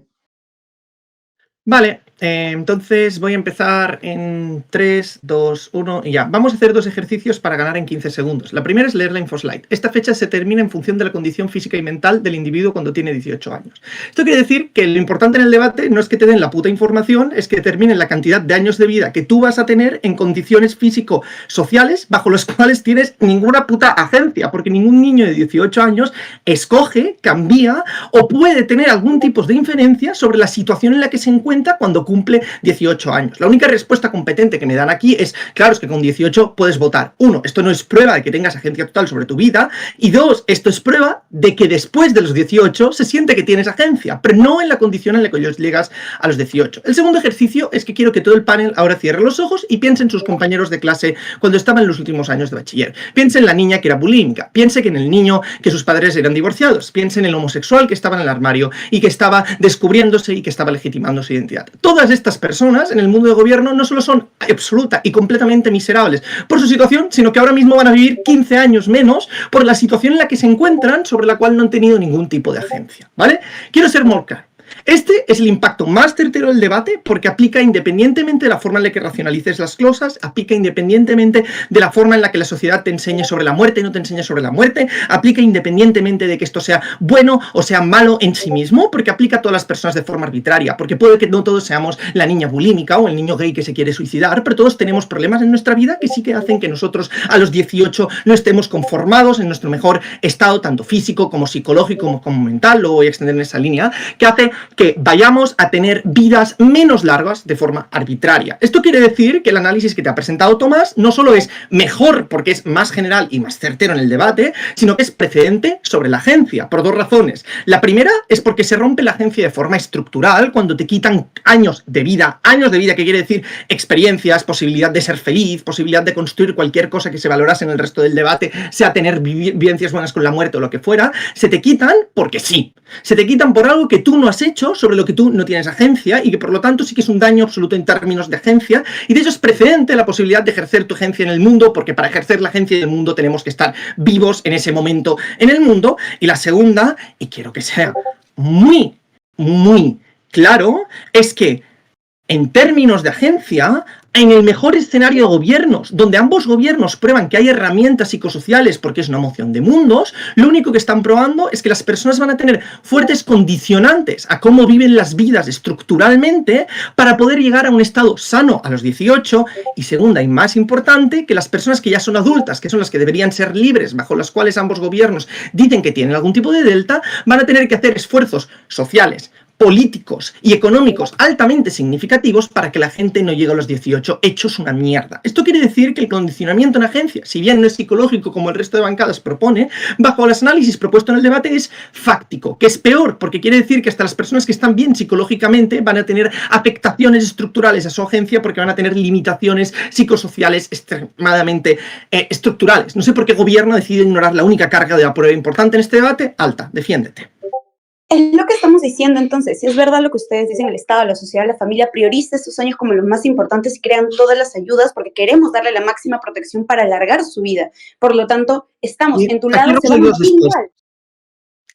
Vale, entonces voy a empezar en 3, 2, 1 y ya. Vamos a hacer dos ejercicios para ganar en 15 segundos. La primera es leer la infoslide. Esta fecha se termina en función de la condición física y mental del individuo cuando tiene 18 años. Esto quiere decir que lo importante en el debate no es que te den la puta información, es que determinen la cantidad de años de vida que tú vas a tener en condiciones físico-sociales bajo las cuales tienes ninguna puta agencia, porque ningún niño de 18 años escoge, cambia o puede tener algún tipo de inferencia sobre la situación en la que se encuentra cuando ocurre cumple 18 años. La única respuesta competente que me dan aquí es, claro, es que con 18 puedes votar. 1, esto no es prueba de que tengas agencia total sobre tu vida, y 2, esto es prueba de que después de los 18 se siente que tienes agencia, pero no en la condición en la que llegas a los 18. El segundo ejercicio es que quiero que todo el panel ahora cierre los ojos y piense en sus compañeros de clase cuando estaban en los últimos años de bachiller. Piense en la niña que era bulímica, piense que en el niño que sus padres eran divorciados, piense en el homosexual que estaba en el armario y que estaba descubriéndose y que estaba legitimando su identidad. Todas estas personas en el mundo del gobierno no solo son absoluta y completamente miserables por su situación, sino que ahora mismo van a vivir 15 años menos por la situación en la que se encuentran, sobre la cual no han tenido ningún tipo de agencia, ¿vale? Quiero ser more claro. Este es el impacto más certero del debate porque aplica independientemente de la forma en la que racionalices las cosas, aplica independientemente de la forma en la que la sociedad te enseñe sobre la muerte y no te enseñe sobre la muerte, aplica independientemente de que esto sea bueno o sea malo en sí mismo, porque aplica a todas las personas de forma arbitraria, porque puede que no todos seamos la niña bulímica o el niño gay que se quiere suicidar, pero todos tenemos problemas en nuestra vida que sí que hacen que nosotros a los 18 no estemos conformados en nuestro mejor estado, tanto físico como psicológico como mental. Luego voy a extender en esa línea, que hace que vayamos a tener vidas menos largas de forma arbitraria. Esto quiere decir que el análisis que te ha presentado Tomás no solo es mejor porque es más general y más certero en el debate, sino que es precedente sobre la agencia, por 2 razones. La primera es porque se rompe la agencia de forma estructural cuando te quitan años de vida, que quiere decir experiencias, posibilidad de ser feliz, posibilidad de construir cualquier cosa que se valorase en el resto del debate, sea tener vivencias buenas con la muerte o lo que fuera, se te quitan porque sí. Se te quitan por algo que tú no has hecho, sobre lo que tú no tienes agencia y que por lo tanto sí que es un daño absoluto en términos de agencia, y de ello es precedente la posibilidad de ejercer tu agencia en el mundo, porque para ejercer la agencia en el mundo tenemos que estar vivos en ese momento en el mundo. Y la segunda, y quiero que sea muy, muy claro, es que en términos de agencia, en el mejor escenario de gobiernos, donde ambos gobiernos prueban que hay herramientas psicosociales porque es una moción de mundos, lo único que están probando es que las personas van a tener fuertes condicionantes a cómo viven las vidas estructuralmente para poder llegar a un estado sano a los 18, y segunda y más importante, que las personas que ya son adultas, que son las que deberían ser libres, bajo las cuales ambos gobiernos dicen que tienen algún tipo de delta, van a tener que hacer esfuerzos sociales, políticos y económicos altamente significativos para que la gente no llegue a los 18 hechos una mierda. Esto quiere decir que el condicionamiento en agencia, si bien no es psicológico como el resto de bancadas propone, bajo los análisis propuestos en el debate es fáctico, que es peor, porque quiere decir que hasta las personas que están bien psicológicamente van a tener afectaciones estructurales a su agencia porque van a tener limitaciones psicosociales extremadamente estructurales. No sé por qué el gobierno decide ignorar la única carga de la prueba importante en este debate. Alta, defiéndete. Es lo que estamos diciendo entonces, si es verdad lo que ustedes dicen, el Estado, la sociedad, la familia prioriza estos años como los más importantes y crean todas las ayudas porque queremos darle la máxima protección para alargar su vida. Por lo tanto, estamos en tu lado, se van igual.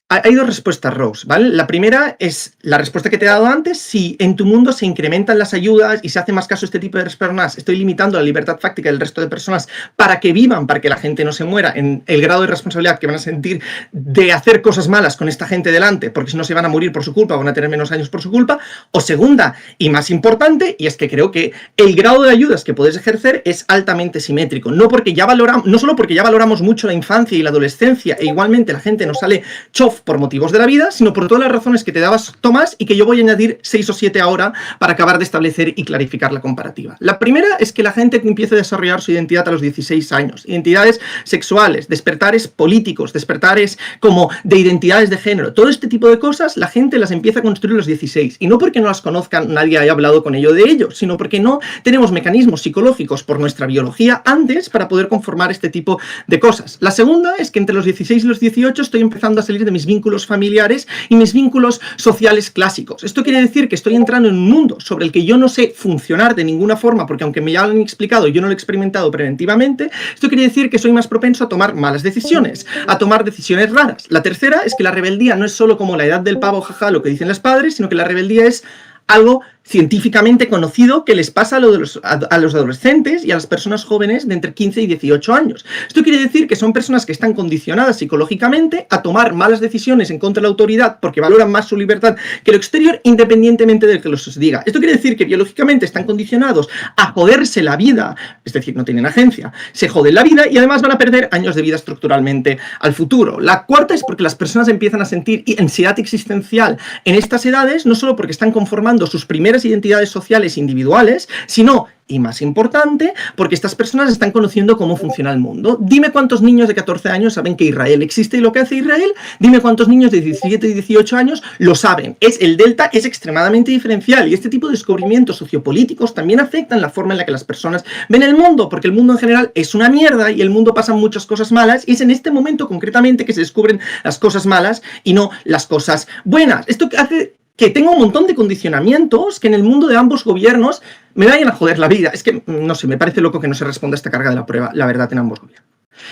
Hay 2 respuestas, Rose, ¿vale? La primera es la respuesta que te he dado antes. Si en tu mundo se incrementan las ayudas y se hace más caso a este tipo de personas, estoy limitando la libertad fáctica del resto de personas para que vivan, para que la gente no se muera, en el grado de responsabilidad que van a sentir de hacer cosas malas con esta gente delante, porque si no se van a morir por su culpa, van a tener menos años por su culpa. O segunda, y más importante, y es que creo que el grado de ayudas que puedes ejercer es altamente simétrico. No solo porque ya valoramos mucho la infancia y la adolescencia, e igualmente la gente nos sale chof por motivos de la vida, sino por todas las razones que te dabas, Tomás, y que yo voy a añadir 6 o 7 ahora para acabar de establecer y clarificar la comparativa. La primera es que la gente empieza a desarrollar su identidad a los 16 años. Identidades sexuales, despertares políticos, despertares como de identidades de género. Todo este tipo de cosas la gente las empieza a construir a los 16. Y no porque no las conozcan, nadie haya hablado con ello de ello, sino porque no tenemos mecanismos psicológicos por nuestra biología antes para poder conformar este tipo de cosas. La segunda es que entre los 16 y los 18 estoy empezando a salir de mis vínculos familiares y mis vínculos sociales clásicos. Esto quiere decir que estoy entrando en un mundo sobre el que yo no sé funcionar de ninguna forma, porque aunque me ya lo han explicado, yo no lo he experimentado preventivamente. Esto quiere decir que soy más propenso a tomar malas decisiones, a tomar decisiones raras. La tercera es que la rebeldía no es solo como la edad del pavo, jaja, lo que dicen los padres, sino que la rebeldía es algo científicamente conocido que les pasa a los adolescentes y a las personas jóvenes de entre 15 y 18 años. Esto quiere decir que son personas que están condicionadas psicológicamente a tomar malas decisiones en contra de la autoridad porque valoran más su libertad que lo exterior, independientemente de que los diga. Esto quiere decir que biológicamente están condicionados a joderse la vida, es decir, no tienen agencia, se joden la vida y además van a perder años de vida estructuralmente al futuro. La cuarta es porque las personas empiezan a sentir ansiedad existencial en estas edades, no solo porque están conformando sus primeras verdaderas identidades sociales individuales, sino, y más importante, porque estas personas están conociendo cómo funciona el mundo. Dime cuántos niños de 14 años saben que Israel existe y lo que hace Israel. Dime cuántos niños de 17 y 18 años lo saben. El delta es extremadamente diferencial y este tipo de descubrimientos sociopolíticos también afectan la forma en la que las personas ven el mundo, porque el mundo en general es una mierda y el mundo pasan muchas cosas malas y es en este momento concretamente que se descubren las cosas malas y no las cosas buenas. Esto hace que tenga un montón de condicionamientos que en el mundo de ambos gobiernos me vayan a joder la vida. Es que, no sé, me parece loco que no se responda a esta carga de la prueba, la verdad, en ambos gobiernos.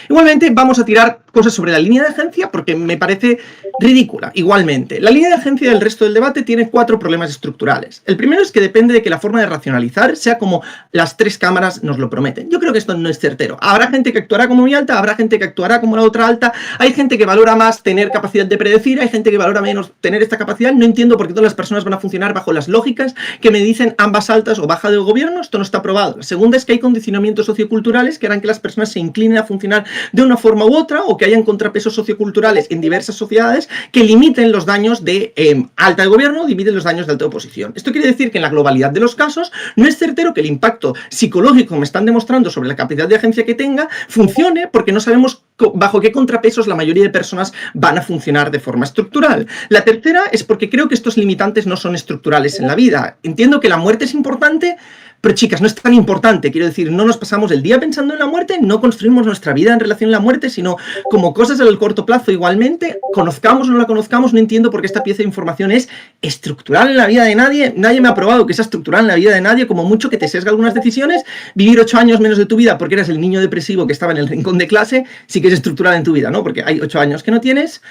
Igualmente, vamos a tirar cosas sobre la línea de agencia porque me parece ridícula. Igualmente, la línea de agencia del resto del debate tiene 4 problemas estructurales. El primero es que depende de que la forma de racionalizar sea como las 3 cámaras nos lo prometen. Yo creo que esto no es certero. Habrá gente que actuará como muy alta, habrá gente que actuará como la otra alta. Hay gente que valora más tener capacidad de predecir, hay gente que valora menos tener esta capacidad. No entiendo por qué todas las personas van a funcionar bajo las lógicas que me dicen ambas altas o baja del gobierno. Esto no está probado. La segunda es que hay condicionamientos socioculturales que harán que las personas se inclinen a funcionar de una forma u otra, o que hayan contrapesos socioculturales en diversas sociedades que limiten los daños de alta de gobierno, limiten los daños de alta oposición. Esto quiere decir que en la globalidad de los casos no es certero que el impacto psicológico que me están demostrando sobre la capacidad de agencia que tenga funcione, porque no sabemos bajo qué contrapesos la mayoría de personas van a funcionar de forma estructural. La tercera es porque creo que estos limitantes no son estructurales en la vida. Entiendo que la muerte es importante, pero chicas, no es tan importante. Quiero decir, no nos pasamos el día pensando en la muerte, no construimos nuestra vida en relación a la muerte, sino como cosas del corto plazo. Igualmente, conozcamos o no la conozcamos, no entiendo por qué esta pieza de información es estructural en la vida de nadie. Nadie me ha probado que sea estructural en la vida de nadie, como mucho que te sesga algunas decisiones. Vivir 8 años menos de tu vida porque eras el niño depresivo que estaba en el rincón de clase, sí que es estructural en tu vida, ¿no? Porque hay 8 años que no tienes.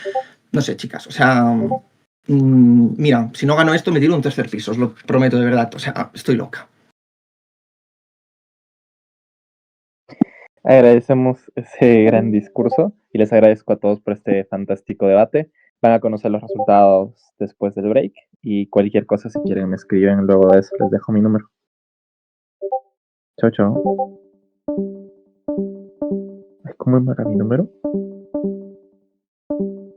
No sé, chicas, o sea... mira, si no gano esto me tiro un 3er piso, os lo prometo de verdad. O sea, estoy loca. Agradecemos ese gran discurso y les agradezco a todos por este fantástico debate. Van a conocer los resultados después del break y cualquier cosa, si quieren, me escriben luego de eso. Les dejo mi número. Chao, chao. Ay, ¿cómo era mi número?